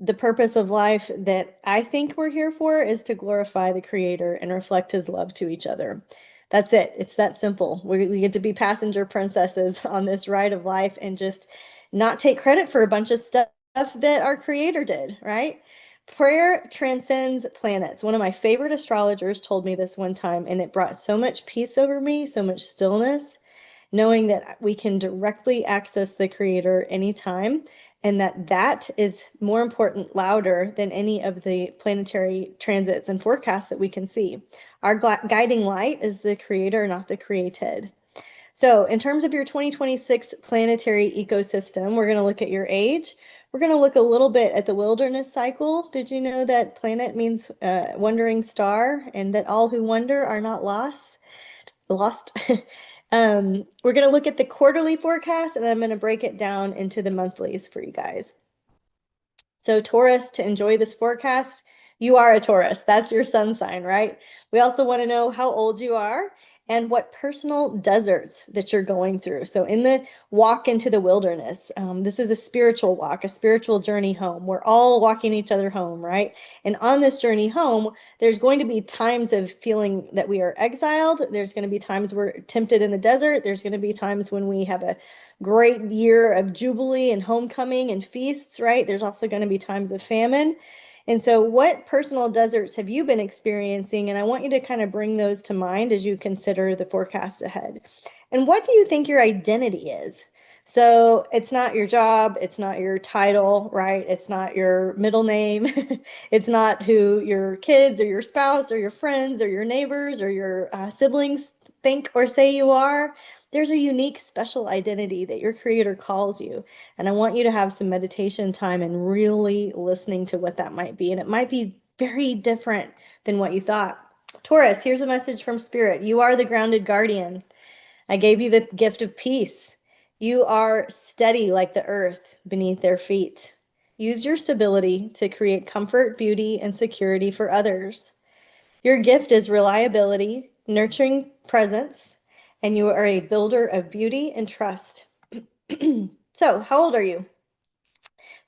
the purpose of life that I think we're here for is to glorify the Creator and reflect His love to each other. That's it. It's that simple. We get to be passenger princesses on this ride of life and just not take credit for a bunch of stuff that our Creator did, right? Prayer transcends planets. One of my favorite astrologers told me this one time, and it brought so much peace over me, so much stillness, knowing that we can directly access the Creator anytime, and that is more important, louder than any of the planetary transits and forecasts that we can see. Our guiding light is the Creator, not the created. So in terms of your 2026 planetary ecosystem, we're going to look at your age. We're going to look a little bit at the wilderness cycle. Did you know that planet means wandering star, and that all who wander are not lost? We're going to look at the quarterly forecast, and I'm going to break it down into the monthlies for you guys. So Taurus, to enjoy this forecast, you are a Taurus. That's your sun sign, right? We also want to know how old you are and what personal deserts that you're going through. So in the walk into the wilderness, this is a spiritual walk, a spiritual journey home. We're all walking each other home, right? And on this journey home, there's going to be times of feeling that we are exiled. There's going to be times we're tempted in the desert. There's going to be times when we have a great year of jubilee and homecoming and feasts, right? There's also going to be times of famine. And so what personal deserts have you been experiencing? And I want you to kind of bring those to mind as you consider the forecast ahead. And what do you think your identity is? So it's not your job, it's not your title, right? It's not your middle name. It's not who your kids or your spouse or your friends or your neighbors or your siblings think or say you are. There's a unique, special identity that your Creator calls you. And I want you to have some meditation time and really listening to what that might be. And it might be very different than what you thought. Taurus, here's a message from Spirit. You are the grounded guardian. I gave you the gift of peace. You are steady like the earth beneath their feet. Use your stability to create comfort, beauty, and security for others. Your gift is reliability, nurturing presence, and you are a builder of beauty and trust. So, how old are you?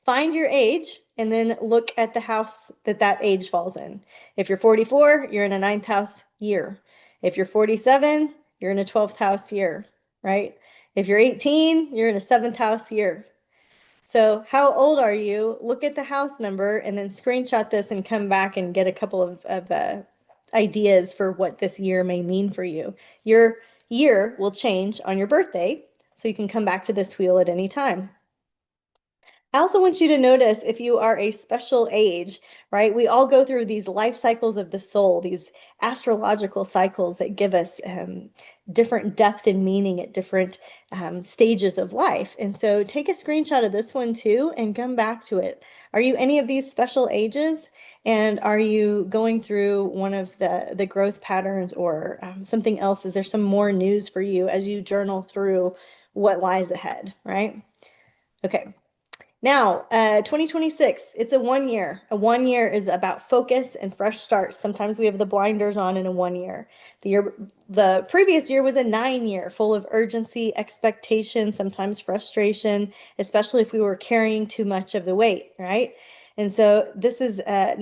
Find your age and then look at the house that age falls in. If you're 44, you're in a 9th house year. If you're 47, you're in a 12th house year, right? If you're 18, you're in a 7th house year. So how old are you? Look at the house number and then screenshot this and come back and get a couple of ideas for what this year may mean for you. Your year will change on your birthday. So you can come back to this wheel at any time. I also want you to notice if you are a special age, right? We all go through these life cycles of the soul, these astrological cycles that give us different depth and meaning at different stages of life. And so take a screenshot of this one too and come back to it. Are you any of these special ages? And are you going through one of the growth patterns or something else? Is there some more news for you as you journal through what lies ahead, right? Okay. Now, 2026, it's a 1 year. A 1 year is about focus and fresh starts. Sometimes we have the blinders on in a 1 year. The previous year was a 9 year, full of urgency, expectation, sometimes frustration, especially if we were carrying too much of the weight, right? And so this is the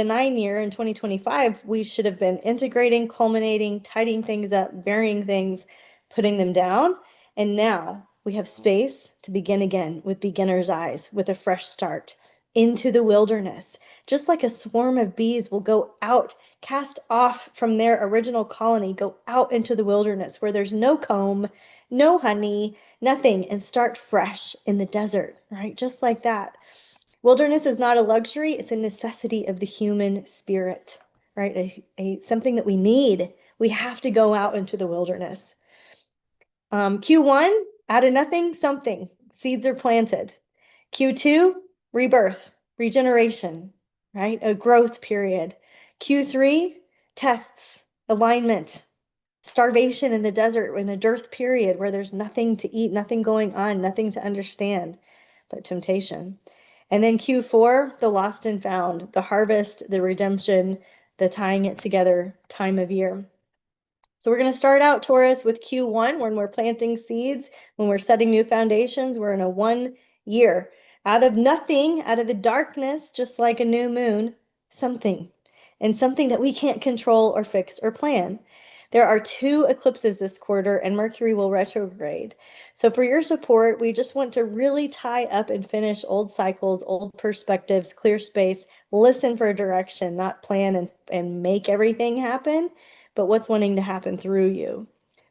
9 year in 2025, we should have been integrating, culminating, tidying things up, burying things, putting them down. And now we have space to begin again with beginner's eyes, with a fresh start into the wilderness. Just like a swarm of bees will go out, cast off from their original colony, go out into the wilderness where there's no comb, no honey, nothing, and start fresh in the desert, right? Just like that. Wilderness is not a luxury, it's a necessity of the human spirit, right? Something that we need. We have to go out into the wilderness. Q1, out of nothing, something. Seeds are planted. Q2, rebirth, regeneration, right? A growth period. Q3, tests, alignment, starvation in the desert, in a dearth period where there's nothing to eat, nothing going on, nothing to understand, but temptation. And then Q4, the lost and found, the harvest, the redemption, the tying it together time of year. So we're going to start out, Taurus, with Q1 when we're planting seeds, when we're setting new foundations. We're in a 1 year. Out of nothing, out of the darkness, just like a new moon, something. And something that we can't control or fix or plan. There are 2 eclipses this quarter, and Mercury will retrograde. So for your support, we just want to really tie up and finish old cycles, old perspectives, clear space, listen for direction, not plan and make everything happen, but what's wanting to happen through you.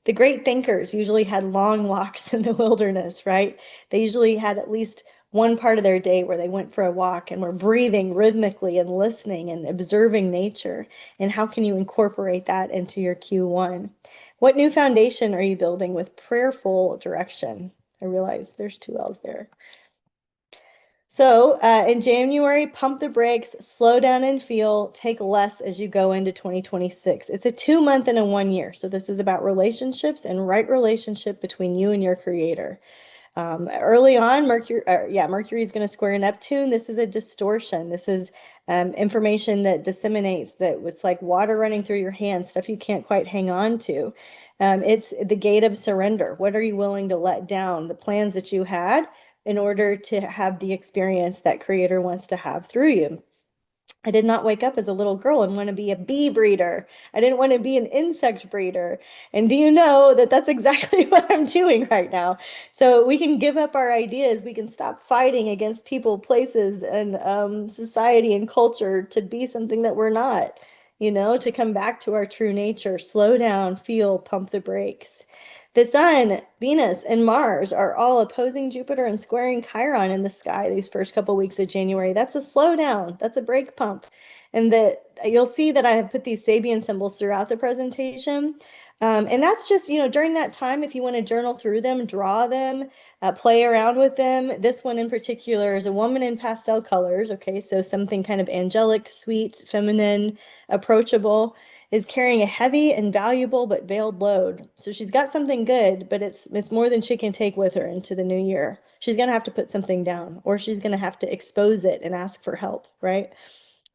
The great thinkers usually had long walks in the wilderness, right? They usually had at least one part of their day where they went for a walk and were breathing rhythmically and listening and observing nature. And how can you incorporate that into your Q1? What new foundation are you building with prayerful direction? I realize there's 2 L's there. So in January, pump the brakes, slow down and feel, take less as you go into 2026. It's a 2-month and a 1 year. So this is about relationships and right relationship between you and your creator. Early on, Mercury is going to square Neptune. This is a distortion. This is information that disseminates, that it's like water running through your hands, stuff you can't quite hang on to. It's the gate of surrender. What are you willing to let down? The plans that you had in order to have the experience that creator wants to have through you. I did not wake up as a little girl and want to be a bee breeder. I didn't want to be an insect breeder. And do you know that that's exactly what I'm doing right now? So we can give up our ideas. We can stop fighting against people, places, and society and culture to be something that we're not, to come back to our true nature. Slow down, feel, pump the brakes. The Sun, Venus, and Mars are all opposing Jupiter and squaring Chiron in the sky these first couple weeks of January. That's a slowdown. That's a brake pump. And you'll see that I have put these Sabian symbols throughout the presentation. And that's just, during that time, if you want to journal through them, draw them, play around with them. This one in particular is a woman in pastel colors. Okay, so something kind of angelic, sweet, feminine, approachable, is carrying a heavy and valuable but veiled load. So she's got something good, but it's more than she can take with her into the new year. She's going to have to put something down, or she's going to have to expose it and ask for help, right?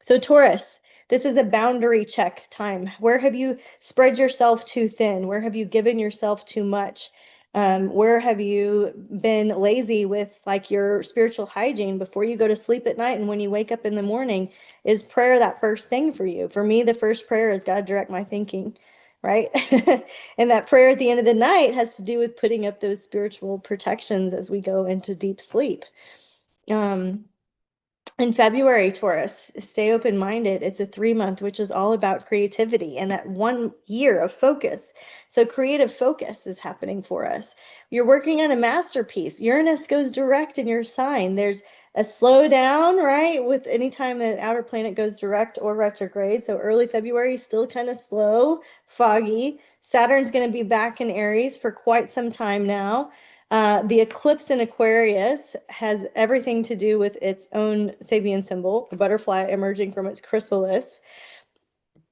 So Taurus, this is a boundary check time. Where have you spread yourself too thin? Where have you given yourself too much? Where have you been lazy with like your spiritual hygiene before you go to sleep at night? And when you wake up in the morning, is prayer that first thing for you? For me, the first prayer is God, direct my thinking, right? And that prayer at the end of the night has to do with putting up those spiritual protections as we go into deep sleep. In February, Taurus, stay open-minded. It's a 3-month, which is all about creativity and that 1 year of focus. So creative focus is happening for us. You're working on a masterpiece. Uranus goes direct in your sign. There's a slowdown, right? With any time that outer planet goes direct or retrograde. So early February, still kind of slow, foggy. Saturn's going to be back in Aries for quite some time now. The eclipse in Aquarius has everything to do with its own Sabian symbol, the butterfly emerging from its chrysalis.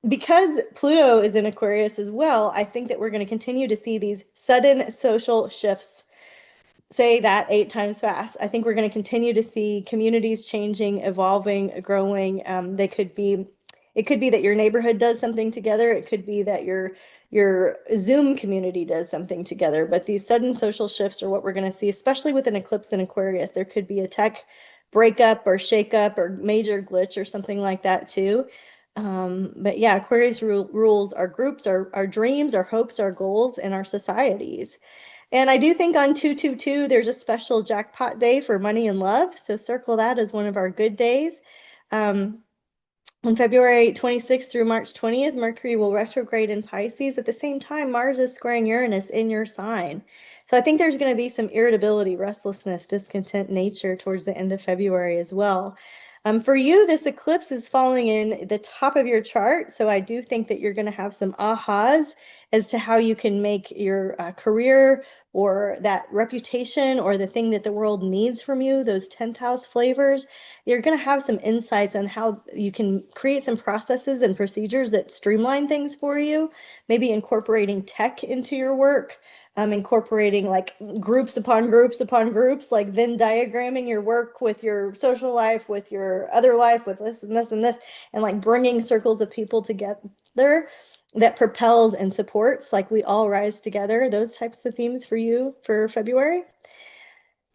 Because Pluto is in Aquarius as well, I think that we're going to continue to see these sudden social shifts. Say that 8 times fast. I think we're going to continue to see communities changing, evolving, growing. It could be that your neighborhood does something together. It could be that your Zoom community does something together. But these sudden social shifts are what we're going to see, especially with an eclipse in Aquarius. There could be a tech breakup or shakeup or major glitch or something like that too. But yeah, Aquarius rules our groups, our dreams, our hopes, our goals, and our societies. And I do think on 222, there's a special jackpot day for money and love. So circle that as one of our good days. On February 26th through March 20th, Mercury will retrograde in Pisces. At the same time, Mars is squaring Uranus in your sign. So I think there's going to be some irritability, restlessness, discontent nature towards the end of February as well. For you, this eclipse is falling in the top of your chart. So I do think that you're going to have some ahas as to how you can make your career or that reputation or the thing that the world needs from you, those 10th house flavors. You're going to have some insights on how you can create some processes and procedures that streamline things for you, maybe incorporating tech into your work. Incorporating like groups upon groups upon groups, like Venn diagramming your work with your social life, with your other life, with this and this and this, and like bringing circles of people together that propels and supports, like we all rise together, those types of themes for you for February.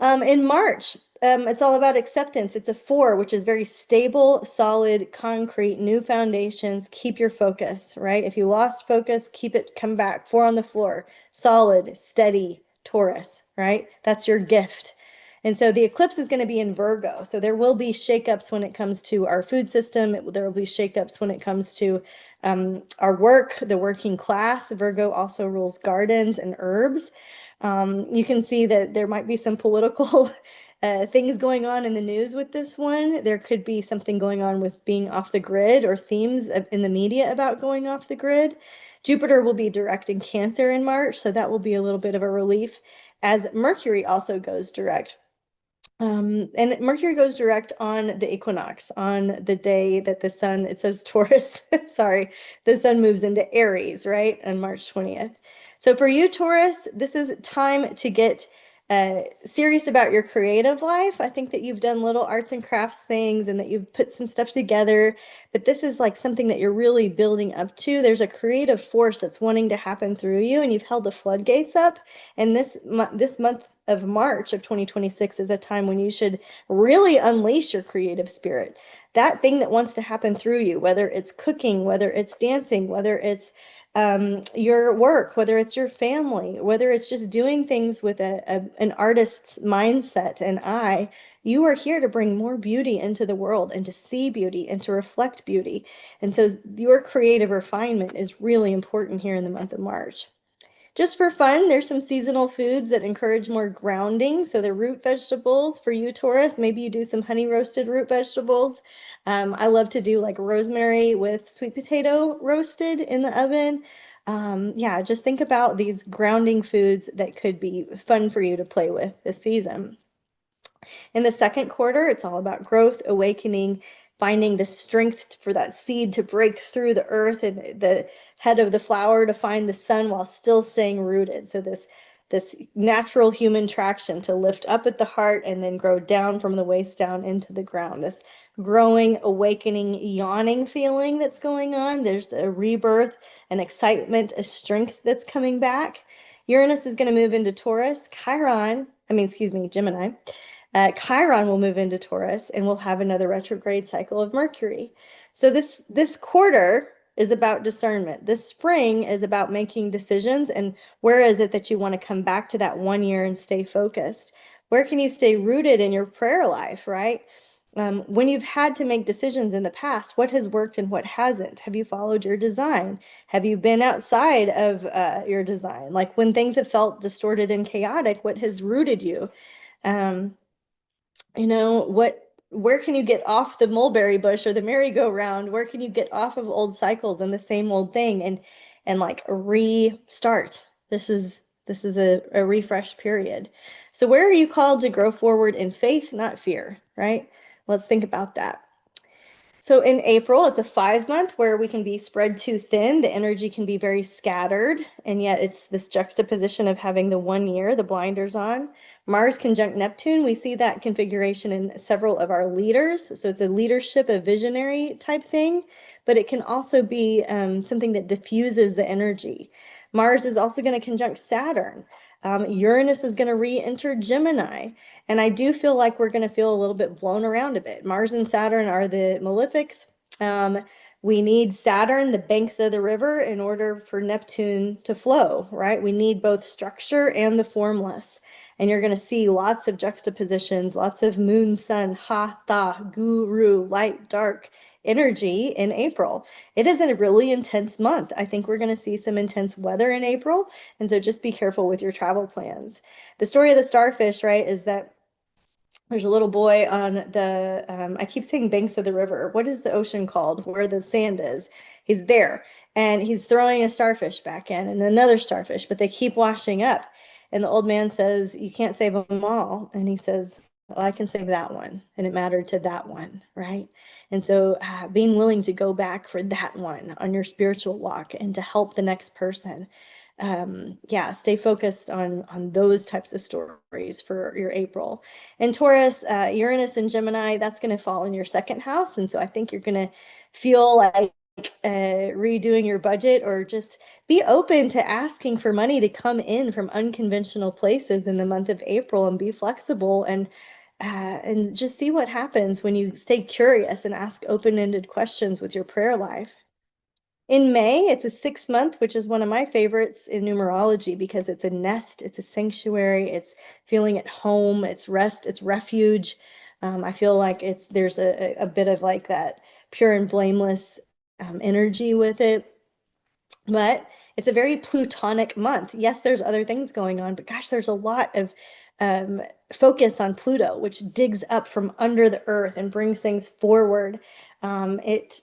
In March, it's all about acceptance. It's a 4, which is very stable, solid, concrete, new foundations. Keep your focus, right? If you lost focus, keep it, come back. 4 on the floor, solid, steady, Taurus, right? That's your gift. And so the eclipse is going to be in Virgo. So there will be shakeups when it comes to our food system. There will be shakeups when it comes to our work, the working class. Virgo also rules gardens and herbs. You can see that there might be some political things going on in the news with this one. There could be something going on with being off the grid or themes in the media about going off the grid. Jupiter will be direct in Cancer in March, so that will be a little bit of a relief as Mercury also goes direct. And Mercury goes direct on the equinox, on the day that the sun, it says Taurus, sorry, the sun moves into Aries, right, on March 20th. So for you, Taurus, this is time to get serious about your creative life. I think that you've done little arts and crafts things and that you've put some stuff together, but this is like something that you're really building up to. There's a creative force that's wanting to happen through you, and you've held the floodgates up. And this month of March of 2026 is a time when you should really unleash your creative spirit. That thing that wants to happen through you, whether it's cooking, whether it's dancing, whether it's your work, whether it's your family, whether it's just doing things with an artist's mindset and eye, you are here to bring more beauty into the world and to see beauty and to reflect beauty. And so your creative refinement is really important here in the month of March. Just for fun, there's some seasonal foods that encourage more grounding. So the root vegetables for you, Taurus, maybe you do some honey roasted root vegetables. I love to do like rosemary with sweet potato roasted in the oven. Yeah, just think about these grounding foods that could be fun for you to play with this season. In the second quarter, it's all about growth, awakening, finding the strength for that seed to break through the earth and the head of the flower to find the sun while still staying rooted. So this natural human traction to lift up at the heart and then grow down from the waist down into the ground. This growing, awakening, yawning feeling that's going on. There's a rebirth, an excitement, a strength that's coming back. Uranus is going to move into Taurus. Gemini. Chiron will move into Taurus and we'll have another retrograde cycle of Mercury. So this quarter is about discernment. This spring is about making decisions, and where is it that you want to come back to that 1 year and stay focused? Where can you stay rooted in your prayer life, right? When you've had to make decisions in the past, what has worked and what hasn't? Have you followed your design? Have you been outside of your design? Like when things have felt distorted and chaotic, what has rooted you? Um, where can you get off the mulberry bush or the merry-go-round? Where can you get off of old cycles and the same old thing and like restart? This is a refresh period. So where are you called to grow forward in faith, not fear, right? Let's think about that. So in April, it's a 5-month where we can be spread too thin. The energy can be very scattered, and yet it's this juxtaposition of having the 1 year, the blinders on. Mars conjunct Neptune, we see that configuration in several of our leaders. So it's a leadership, a visionary type thing, but it can also be something that diffuses the energy. Mars is also going to conjunct Saturn. Uranus is going to re-enter Gemini. And I do feel like we're going to feel a little bit blown around a bit. Mars and Saturn are the malefics. We need Saturn, the banks of the river, in order for Neptune to flow, right? We need both structure and the formless. And you're going to see lots of juxtapositions, lots of moon, sun, ha, tha, guru, light, dark energy in April. It is a really intense month. I think we're going to see some intense weather in April. And so just be careful with your travel plans. The story of the starfish, right, is that there's a little boy on the, I keep saying banks of the river. What is the ocean called where the sand is? He's there and he's throwing a starfish back in and another starfish, but they keep washing up. And the old man says, you can't save them all. And he says, well, I can save that one. And it mattered to that one, right? And so being willing to go back for that one on your spiritual walk and to help the next person. Stay focused on those types of stories for your April. And Taurus, Uranus and Gemini, that's going to fall in your second house. And so I think you're going to feel like redoing your budget or just be open to asking for money to come in from unconventional places in the month of April and be flexible and just see what happens when you stay curious and ask open-ended questions with your prayer life. In May, it's a 6-month, which is one of my favorites in numerology because it's a nest, it's a sanctuary, it's feeling at home, it's rest, it's refuge. I feel like there's a bit of like that pure and blameless energy with it. But it's a very plutonic month. Yes, there's other things going on, but gosh, there's a lot of focus on Pluto, which digs up from under the earth and brings things forward. It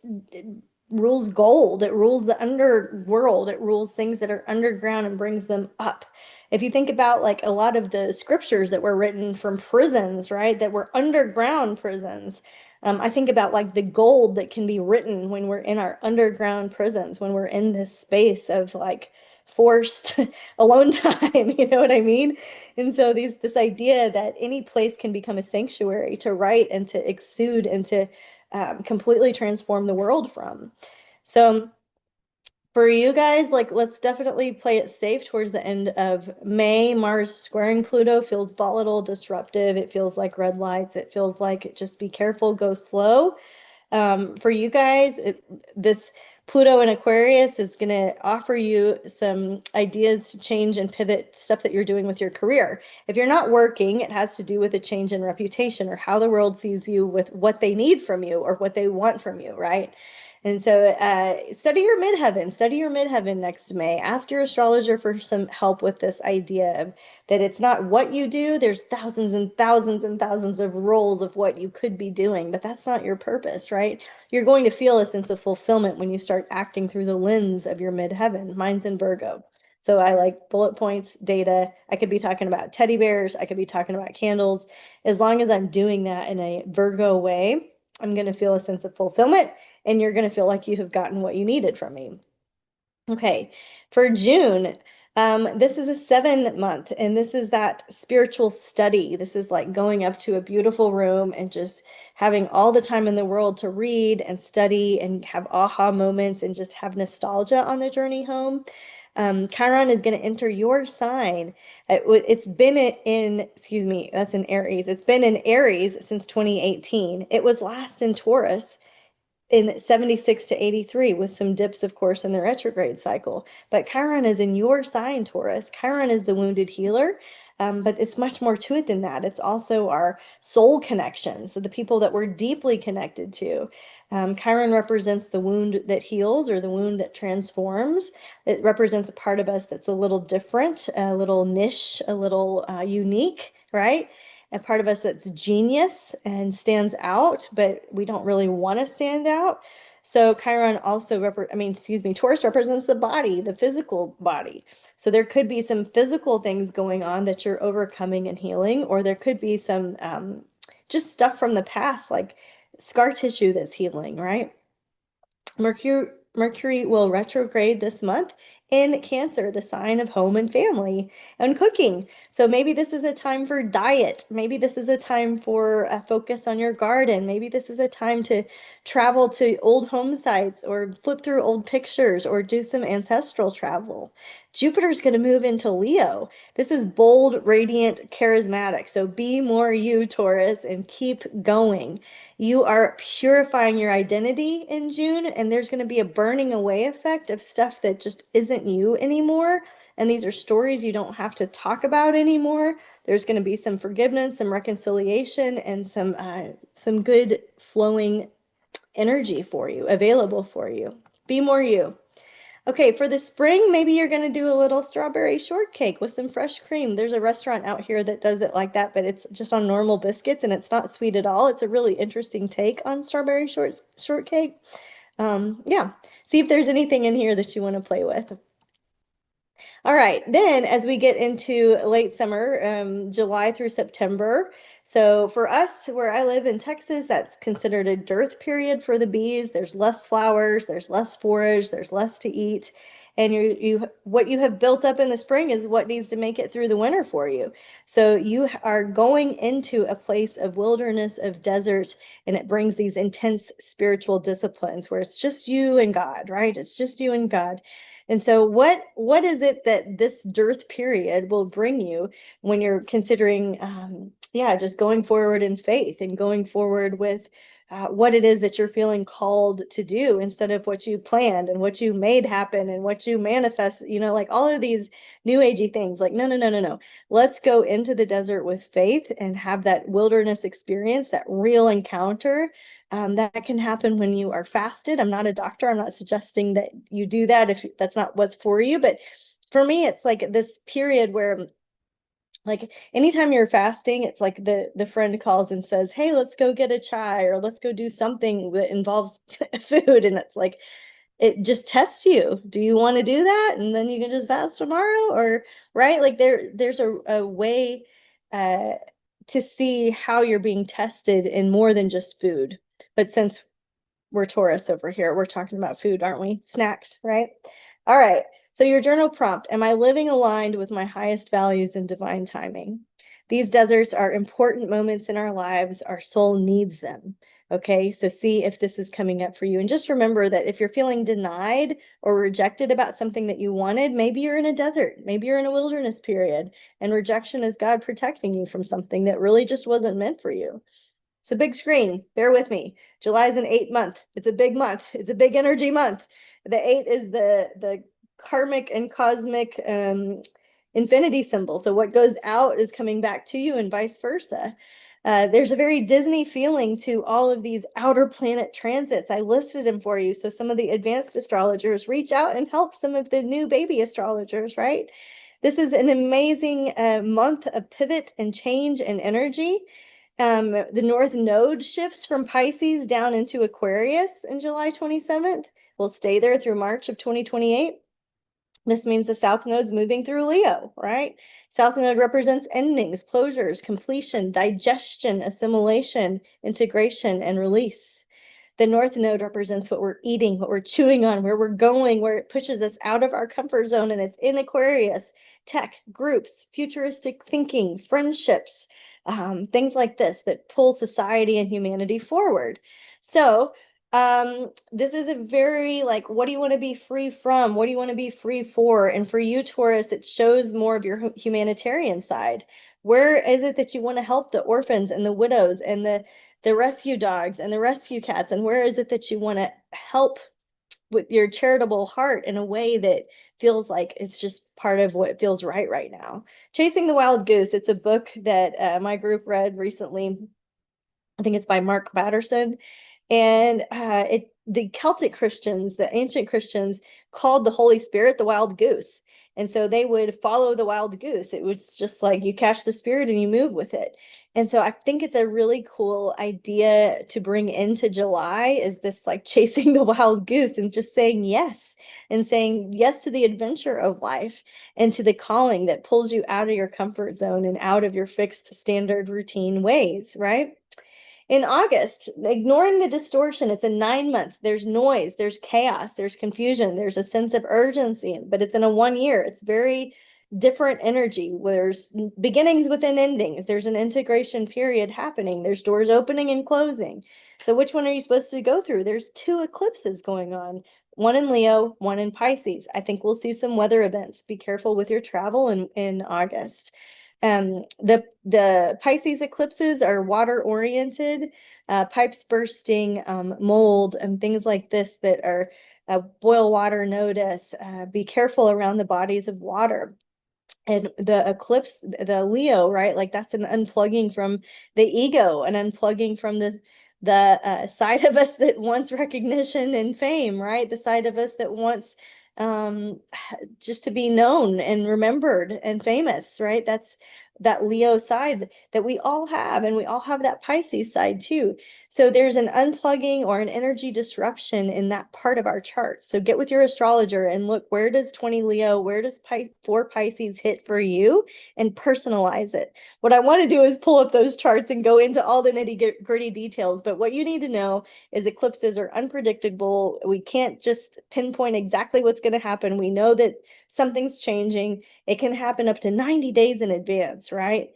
rules gold, it rules the underworld, it rules things that are underground and brings them up. If you think about like a lot of the scriptures that were written from prisons, right, that were underground prisons, I think about like the gold that can be written when we're in our underground prisons, when we're in this space of like forced alone time, you know what I mean? And so this idea that any place can become a sanctuary to write and to exude and to completely transform the world from. So for you guys, like let's definitely play it safe towards the end of May. Mars squaring Pluto feels volatile, disruptive. It feels like red lights. It feels like just be careful, go slow. For you guys, this Pluto in Aquarius is going to offer you some ideas to change and pivot stuff that you're doing with your career. If you're not working, it has to do with a change in reputation or how the world sees you with what they need from you or what they want from you, right? And so study your midheaven next May. Ask your astrologer for some help with this idea of that it's not what you do. There's thousands and thousands and thousands of roles of what you could be doing, but that's not your purpose, right? You're going to feel a sense of fulfillment when you start acting through the lens of your midheaven. Mine's in Virgo. So I like bullet points, data. I could be talking about teddy bears. I could be talking about candles. As long as I'm doing that in a Virgo way, I'm going to feel a sense of fulfillment and you're going to feel like you have gotten what you needed from me. Okay, for June, this is a 7-month, and this is that spiritual study. This is like going up to a beautiful room and just having all the time in the world to read and study and have aha moments and just have nostalgia on the journey home. Chiron is going to enter your sign. It's been that's in Aries. It's been in Aries since 2018. It was last in Taurus in 76 to 83 with some dips, of course, in the retrograde cycle. But Chiron is in your sign, Taurus. Chiron is the wounded healer. but it's much more to it than that. It's also our soul connections, so the people that we're deeply connected to. Chiron represents the wound that heals or the wound that transforms. It represents a part of us that's a little different, a little niche, a little unique, right? A part of us that's genius and stands out, but we don't really want to stand out. So Chiron also, Taurus represents the body, the physical body. So there could be some physical things going on that you're overcoming and healing, or there could be some just stuff from the past, like scar tissue that's healing, right? Mercury will retrograde this month in Cancer, the sign of home and family and cooking. So maybe this is a time for diet. Maybe this is a time for a focus on your garden. Maybe this is a time to travel to old home sites or flip through old pictures or do some ancestral travel. Jupiter's going to move into Leo. This is bold, radiant, charismatic. So be more you, Taurus, and keep going. You are purifying your identity in June, and there's going to be a burning away effect of stuff that just isn't you anymore. And these are stories you don't have to talk about anymore. There's going to be some forgiveness, some reconciliation, and some good flowing energy for you, available for you. Be more you. Okay, for the spring, maybe you're going to do a little strawberry shortcake with some fresh cream. There's a restaurant out here that does it like that, but it's just on normal biscuits and it's not sweet at all. It's a really interesting take on strawberry shortcake. Yeah, see if there's anything in here that you want to play with. All right, then as we get into late summer, July through September. So for us, where I live in Texas, that's considered a dearth period for the bees. There's less flowers, there's less forage, there's less to eat. And what you have built up in the spring is what needs to make it through the winter for you. So you are going into a place of wilderness, of desert, and it brings these intense spiritual disciplines where it's just you and God, right? It's just you and God. And so what is it that this dearth period will bring you when you're considering, just going forward in faith and going forward with what it is that you're feeling called to do instead of what you planned and what you made happen and what you manifest, like all of these new agey things. Like, no. Let's go into the desert with faith and have that wilderness experience, that real encounter. That can happen when you are fasted. I'm not a doctor. I'm not suggesting that you do that if that's not what's for you. But for me, it's like this period where, like, anytime you're fasting, it's like the friend calls and says, "Hey, let's go get a chai or let's go do something that involves food." And it's like, it just tests you. Do you want to do that? And then you can just fast tomorrow, or right? Like there's a way to see how you're being tested in more than just food. But since we're Taurus over here, we're talking about food, aren't we? Snacks, right? All right. So your journal prompt, am I living aligned with my highest values and divine timing? These deserts are important moments in our lives. Our soul needs them. Okay, so see if this is coming up for you. And just remember that if you're feeling denied or rejected about something that you wanted, maybe you're in a desert, maybe you're in a wilderness period, and rejection is God protecting you from something that really just wasn't meant for you. It's a big screen. Bear with me. July is an 8 month. It's a big month. It's a big energy month. The 8 is the karmic and cosmic infinity symbol. So what goes out is coming back to you and vice versa. There's a very Disney feeling to all of these outer planet transits. I listed them for you. So some of the advanced astrologers reach out and help some of the new baby astrologers, right? This is an amazing month of pivot and change and energy. The North Node shifts from Pisces down into Aquarius in July 27th. We'll stay there through March of 2028. This means the South Node's moving through Leo, right? South Node represents endings, closures, completion, digestion, assimilation, integration, and release. The North Node represents what we're eating, what we're chewing on, where we're going, where it pushes us out of our comfort zone, and it's in Aquarius. Tech, groups, futuristic thinking, friendships, things like this that pull society and humanity forward. So this is a very, like, what do you want to be free from? What do you want to be free for? And for you, Taurus, it shows more of your humanitarian side. Where is it that you want to help the orphans and the widows and the rescue dogs and the rescue cats? And where is it that you want to help with your charitable heart in a way that feels like it's just part of what feels right now. Chasing the Wild Goose. It's a book that my group read recently. I think it's by Mark Batterson. And the Celtic Christians, the ancient Christians, called the Holy Spirit the wild goose. And so they would follow the wild goose. It was just like you catch the spirit and you move with it. And so I think it's a really cool idea to bring into July, is this like chasing the wild goose and just saying yes, and saying yes to the adventure of life and to the calling that pulls you out of your comfort zone and out of your fixed standard routine ways, right? In August, ignoring the distortion, it's a 9 month. There's noise, there's chaos, there's confusion, there's a sense of urgency, but it's in a 1 year. It's very different energy. There's beginnings within endings. There's an integration period happening. There's doors opening and closing. So which one are you supposed to go through? There's 2 eclipses going on, one in Leo, one in Pisces. I think we'll see some weather events. Be careful with your travel in August. The Pisces eclipses are water oriented, pipes bursting, mold, and things like this that are boil water notice. Be careful around the bodies of water. And the eclipse, the Leo, right? Like that's an unplugging from the ego, an unplugging from the side of us that wants recognition and fame, right? The side of us that wants um just to be known and remembered and famous, right? That's that Leo side that we all have, and we all have that Pisces side too. So there's an unplugging or an energy disruption in that part of our chart. So get with your astrologer and look, where does 20 Leo, where does 4 Pisces hit for you, and personalize it. What I want to do is pull up those charts and go into all the nitty gritty details. But what you need to know is eclipses are unpredictable. We can't just pinpoint exactly what's going to happen. We know that something's changing. It can happen up to 90 days in advance, right?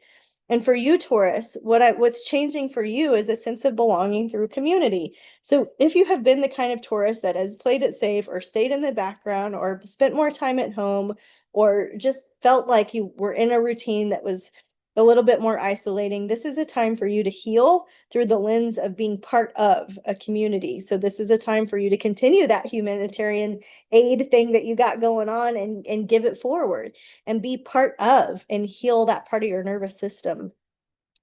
And for you, Taurus, what's changing for you is a sense of belonging through community. So if you have been the kind of Taurus that has played it safe or stayed in the background or spent more time at home or just felt like you were in a routine that was a little bit more isolating, this is a time for you to heal through the lens of being part of a community. So this is a time for you to continue that humanitarian aid thing that you got going on and give it forward and be part of and heal that part of your nervous system.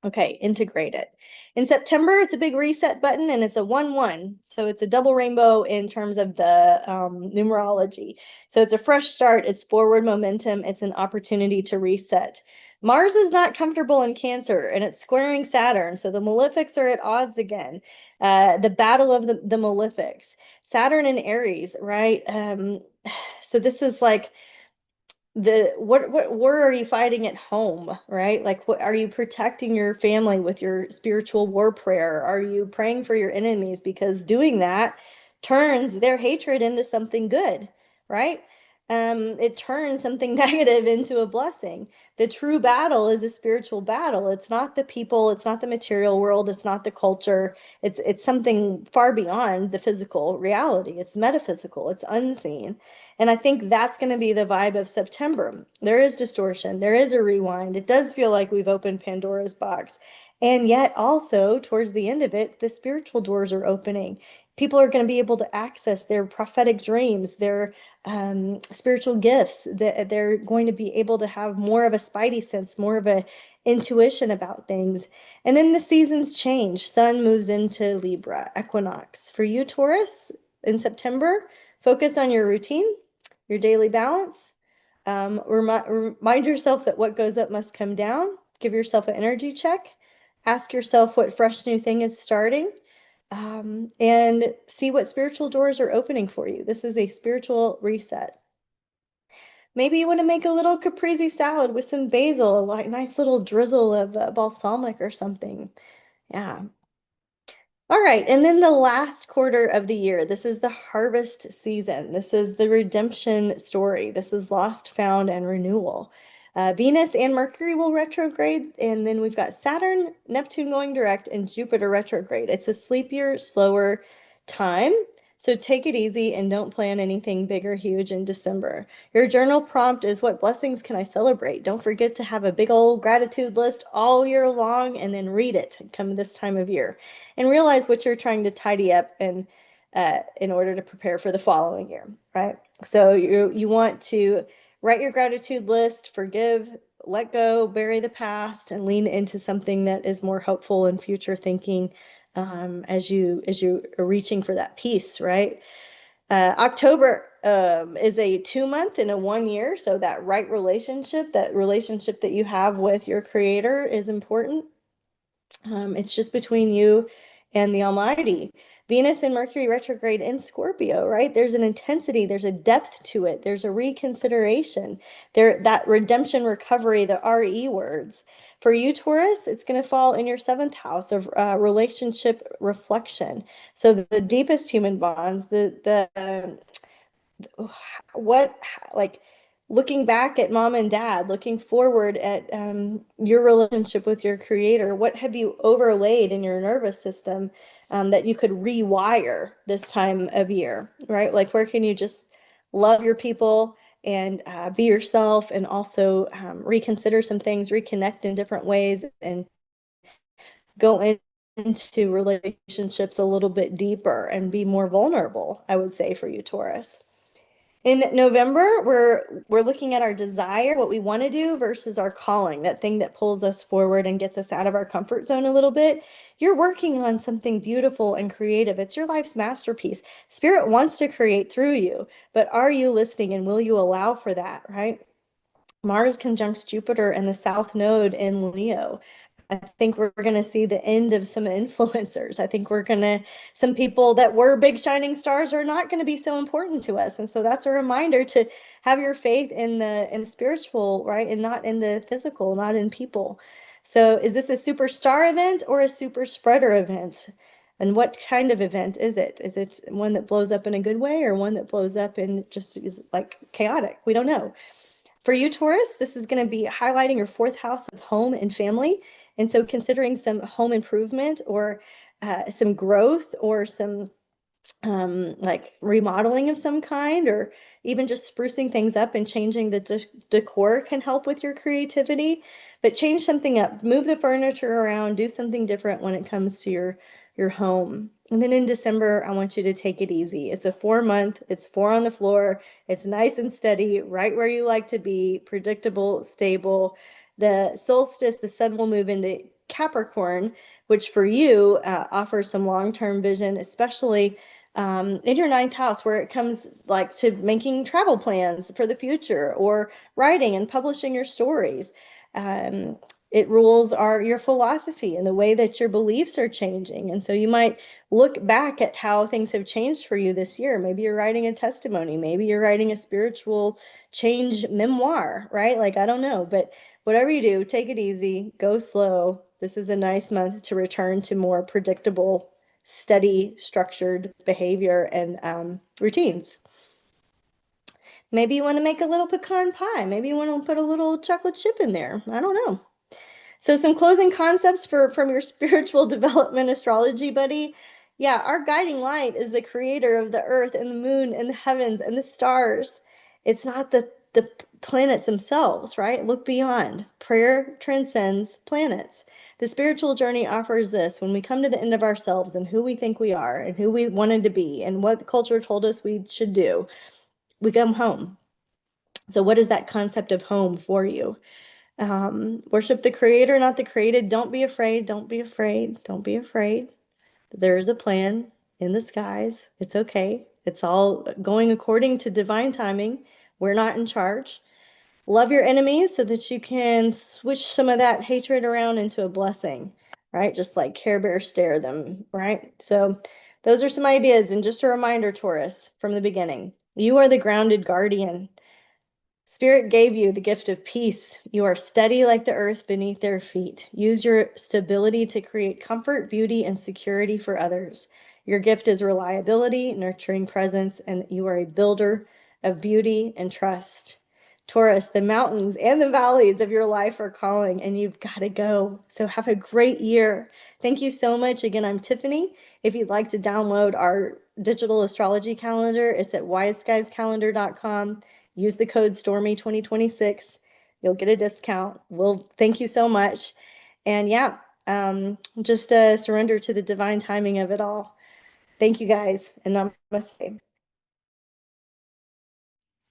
Okay, integrate it. In September, it's a big reset button, and it's a 1-1. So it's a double rainbow in terms of the numerology. So it's a fresh start. It's forward momentum. It's an opportunity to reset. Mars is not comfortable in Cancer, and it's squaring Saturn. So the malefics are at odds again. The battle of the malefics. Saturn and Aries, right? So this is like what war are you fighting at home, right? Like, what are you protecting your family with your spiritual war prayer? Are you praying for your enemies? Because doing that turns their hatred into something good, right? It turns something negative into a blessing. The true battle is a spiritual battle. It's not the people, it's not the material world, it's not the culture. It's something far beyond the physical reality. It's metaphysical, it's unseen. And I think that's going to be the vibe of September. There is distortion. There is a rewind. It does feel like we've opened Pandora's box. And yet also towards the end of it, the spiritual doors are opening. People are going to be able to access their prophetic dreams, their spiritual gifts. They're going to be able to have more of a spidey sense, more of a intuition about things. And then the seasons change. Sun moves into Libra, equinox. For you, Taurus, in September, focus on your routine, your daily balance. Remind yourself that what goes up must come down. Give yourself an energy check. Ask yourself what fresh new thing is starting. And see what spiritual doors are opening for you. This is a spiritual reset. Maybe you want to make a little caprese salad with some basil, like nice little drizzle of balsamic or something. Yeah. All right, and then the last quarter of the year, this is the harvest season. This is the redemption story. This is lost, found, and renewal. Venus and Mercury will retrograde, and then we've got Saturn, Neptune going direct, and Jupiter retrograde. It's a sleepier, slower time. So take it easy and don't plan anything big or huge in December. Your journal prompt is, what blessings can I celebrate? Don't forget to have a big old gratitude list all year long and then read it come this time of year. And realize what you're trying to tidy up and in order to prepare for the following year, right? So you want to write your gratitude list, forgive, let go, bury the past, and lean into something that is more helpful and future thinking as you are reaching for that peace, right? October is a 2-month and a 1 year, so that right relationship, that relationship that you have with your creator is important. It's just between you and the Almighty. Venus and Mercury retrograde in Scorpio, right? There's an intensity, there's a depth to it, there's a reconsideration, that redemption recovery, the RE words. For you, Taurus, it's going to fall in your 7th house of relationship reflection. So the deepest human bonds, what, like, looking back at mom and dad, looking forward at your relationship with your creator, what have you overlaid in your nervous system that you could rewire this time of year, right? Like, where can you just love your people and be yourself, and also reconsider some things, reconnect in different ways, and go into relationships a little bit deeper and be more vulnerable, I would say, for you, Taurus. In November, we're looking at our desire, what we want to do, versus our calling, that thing that pulls us forward and gets us out of our comfort zone a little bit. You're working on something beautiful and creative. It's your life's masterpiece. Spirit wants to create through you, but are you listening, and will you allow for that, right? Mars conjuncts Jupiter in the South Node in Leo. I think we're going to see the end of some influencers. I think some people that were big shining stars are not going to be so important to us. And so that's a reminder to have your faith in the spiritual, right? And not in the physical, not in people. So is this a superstar event or a super spreader event? And what kind of event is it? Is it one that blows up in a good way, or one that blows up and just is like chaotic? We don't know. For you, Taurus, this is going to be highlighting your 4th house of home and family. And so considering some home improvement, or some growth, or some like remodeling of some kind, or even just sprucing things up and changing the decor can help with your creativity. But change something up, move the furniture around, do something different when it comes to your home. And then in December, I want you to take it easy. It's a 4-month, it's 4 on the floor, it's nice and steady, right where you like to be, predictable, stable. The solstice, the sun will move into Capricorn, which for you offers some long-term vision, especially in your 9th house, where it comes like to making travel plans for the future, or writing and publishing your stories. It rules are your philosophy and the way that your beliefs are changing. And so you might look back at how things have changed for you this year. Maybe you're writing a testimony, maybe you're writing a spiritual change memoir, right? Like, I don't know, but whatever you do, take it easy, go slow. This is a nice month to return to more predictable, steady, structured behavior and routines. Maybe you want to make a little pecan pie. Maybe you want to put a little chocolate chip in there. I don't know. So some closing concepts from your spiritual development astrology buddy. Yeah, our guiding light is the creator of the earth and the moon and the heavens and the stars. It's not the planets themselves, right? Look beyond. Prayer transcends planets. The spiritual journey offers this: when we come to the end of ourselves and who we think we are and who we wanted to be and what the culture told us we should do, we come home. So what is that concept of home for you? Worship the creator, not the created. Don't be afraid. Don't be afraid. Don't be afraid. There is a plan in the skies. It's okay. It's all going according to divine timing. We're not in charge. Love your enemies so that you can switch some of that hatred around into a blessing, right? Just like Care Bear stare them, right? So those are some ideas. And just a reminder, Taurus, from the beginning, you are the grounded guardian. Spirit gave you the gift of peace. You are steady like the earth beneath their feet. Use your stability to create comfort, beauty, and security for others. Your gift is reliability, nurturing presence, and you are a builder of beauty and trust. Taurus, the mountains and the valleys of your life are calling, and you've got to go. So have a great year. Thank you so much. Again, I'm Tiffany. If you'd like to download our digital astrology calendar, it's at wiseguyscalendar.com. Use the code Stormie 2026. You'll get a discount. Well, thank you so much. And yeah, just surrender to the divine timing of it all. Thank you guys, and namaste.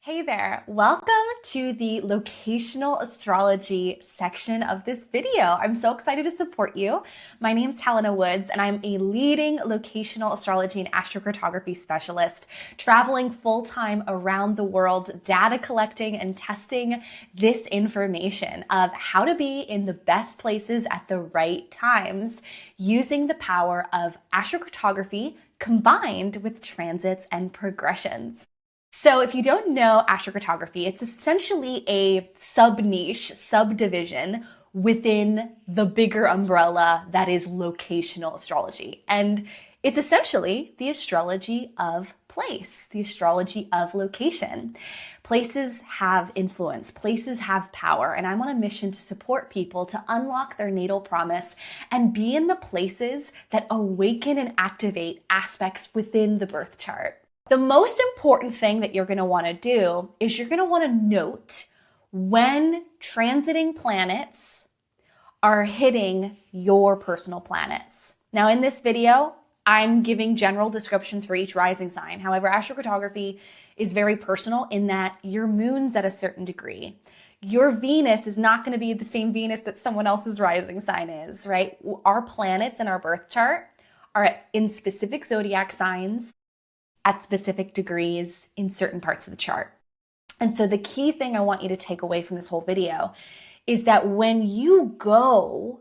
Hey there, welcome to the locational astrology section of this video. I'm so excited to support you. My name's Helena Woods, and I'm a leading locational astrology and astrocartography specialist, traveling full-time around the world, data collecting and testing this information of how to be in the best places at the right times, using the power of astrocartography combined with transits and progressions. So if you don't know astrocartography, it's essentially a sub-niche, subdivision within the bigger umbrella that is locational astrology. And it's essentially the astrology of place, the astrology of location. Places have influence, places have power, and I'm on a mission to support people to unlock their natal promise and be in the places that awaken and activate aspects within the birth chart. The most important thing that you're going to want to do is you're going to want to note when transiting planets are hitting your personal planets. Now, in this video, I'm giving general descriptions for each rising sign. However, astrocartography is very personal in that your moon's at a certain degree. Your Venus is not going to be the same Venus that someone else's rising sign is, right? Our planets in our birth chart are in specific zodiac signs at specific degrees in certain parts of the chart. And so the key thing I want you to take away from this whole video is that when you go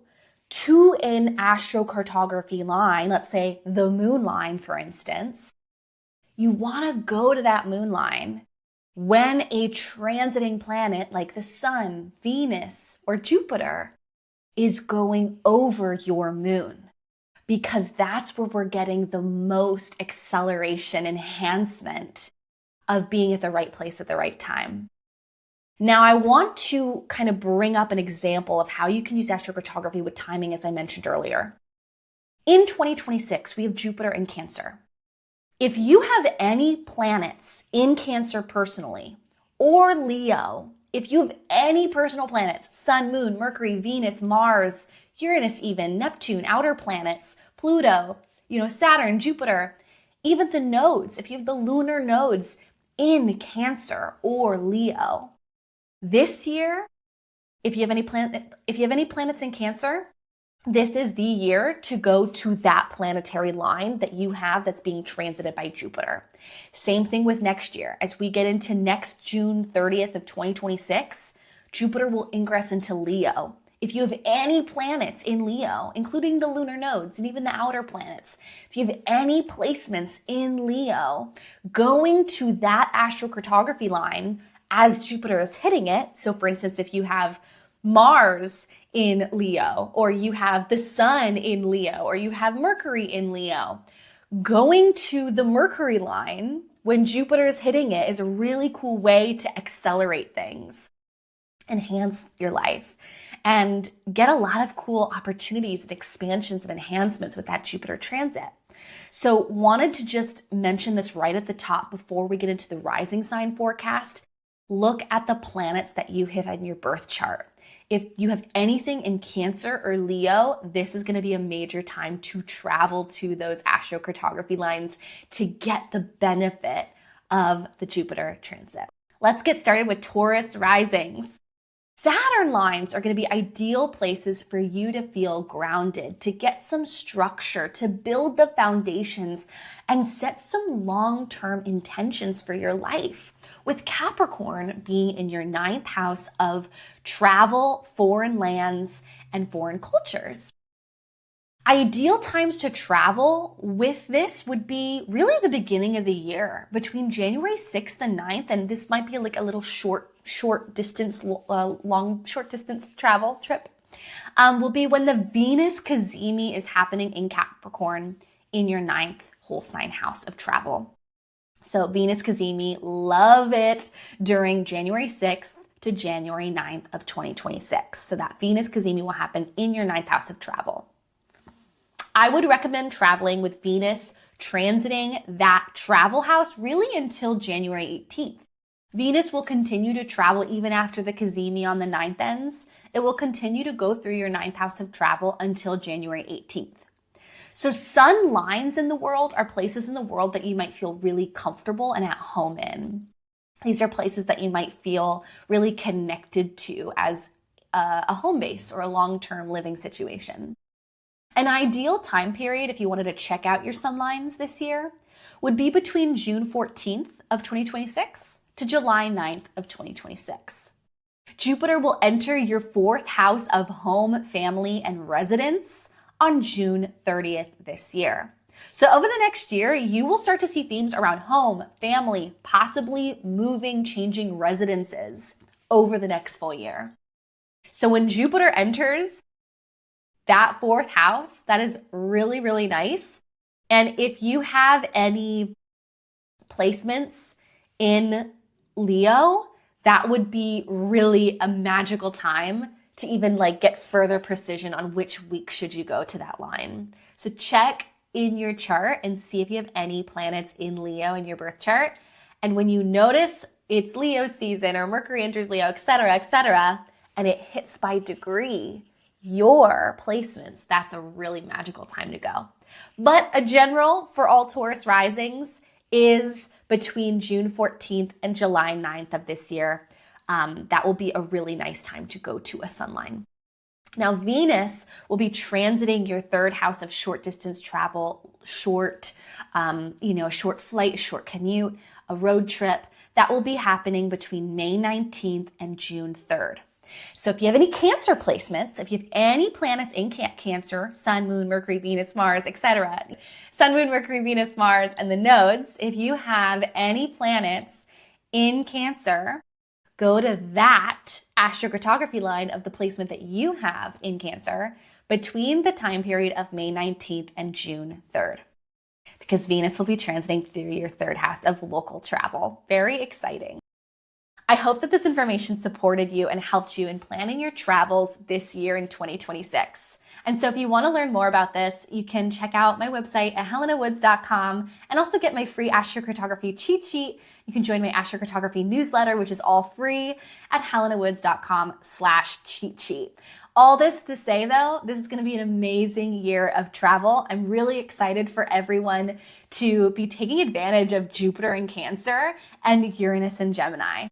to an astrocartography line, let's say the moon line, for instance, you want to go to that moon line when a transiting planet like the sun, Venus, or Jupiter is going over your moon, because that's where we're getting the most acceleration, enhancement of being at the right place at the right time. Now, I want to kind of bring up an example of how you can use astrocartography with timing, as I mentioned earlier. In 2026, we have Jupiter in Cancer. If you have any planets in Cancer personally, or Leo, if you have any personal planets, Sun, Moon, Mercury, Venus, Mars, Uranus even, Neptune, outer planets, Pluto, Saturn, Jupiter, even the nodes, if you have the lunar nodes in Cancer or Leo. This year, if you have any planets in Cancer, this is the year to go to that planetary line that you have that's being transited by Jupiter. Same thing with next year. As we get into next June 30th of 2026, Jupiter will ingress into Leo. If you have any planets in Leo, including the lunar nodes and even the outer planets, if you have any placements in Leo, going to that astrocartography line as Jupiter is hitting it, so for instance, if you have Mars in Leo, or you have the Sun in Leo, or you have Mercury in Leo, going to the Mercury line when Jupiter is hitting it is a really cool way to accelerate things, enhance your life, and get a lot of cool opportunities and expansions and enhancements with that Jupiter transit. So wanted to just mention this right at the top before we get into the rising sign forecast. Look at the planets that you have in your birth chart. If you have anything in Cancer or Leo, this is going to be a major time to travel to those astrocartography lines to get the benefit of the Jupiter transit. Let's get started with Taurus risings. Saturn lines are going to be ideal places for you to feel grounded, to get some structure, to build the foundations and set some long-term intentions for your life. With Capricorn being in your 9th house of travel, foreign lands, and foreign cultures. Ideal times to travel with this would be really the beginning of the year, between January 6th and 9th, and this might be like a little short distance travel trip, will be when the Venus cazimi is happening in Capricorn in your 9th whole sign house of travel. So Venus cazimi, love it during January 6th to January 9th of 2026. So that Venus cazimi will happen in your 9th house of travel. I would recommend traveling with Venus transiting that travel house really until January 18th. Venus will continue to travel even after the cazimi on the 9th ends. It will continue to go through your 9th house of travel until January 18th. So sun lines in the world are places in the world that you might feel really comfortable and at home in. These are places that you might feel really connected to as a home base or a long-term living situation. An ideal time period if you wanted to check out your sun lines this year would be between June 14th of 2026 to July 9th of 2026. Jupiter will enter your 4th house of home, family, and residence on June 30th this year. So over the next year, you will start to see themes around home, family, possibly moving, changing residences over the next full year. So when Jupiter enters that 4th house, that is really, really nice. And if you have any placements in Leo, that would be really a magical time to even like get further precision on which week should you go to that line. So check in your chart and see if you have any planets in Leo in your birth chart. And when you notice it's Leo season or Mercury enters Leo, etc., and it hits by degree, your placements, that's a really magical time to go. But a general for all Taurus risings is between June 14th and July 9th of this year. That will be a really nice time to go to a sun line. Now, Venus will be transiting your 3rd house of short distance travel, short flight, short commute, a road trip. That will be happening between May 19th and June 3rd. So if you have any Cancer placements, if you have any planets in Cancer, Sun, Moon, Mercury, Venus, Mars, etc., Sun, Moon, Mercury, Venus, Mars, and the nodes, if you have any planets in Cancer, go to that astrocartography line of the placement that you have in Cancer between the time period of May 19th and June 3rd. Because Venus will be transiting through your 3rd house of local travel. Very exciting. I hope that this information supported you and helped you in planning your travels this year in 2026. And so if you want to learn more about this, you can check out my website at helenawoods.com and also get my free astrocartography cheat sheet. You can join my astrocartography newsletter, which is all free at helenawoods.com/cheat sheet. All this to say though, this is going to be an amazing year of travel. I'm really excited for everyone to be taking advantage of Jupiter in Cancer and Uranus in Gemini.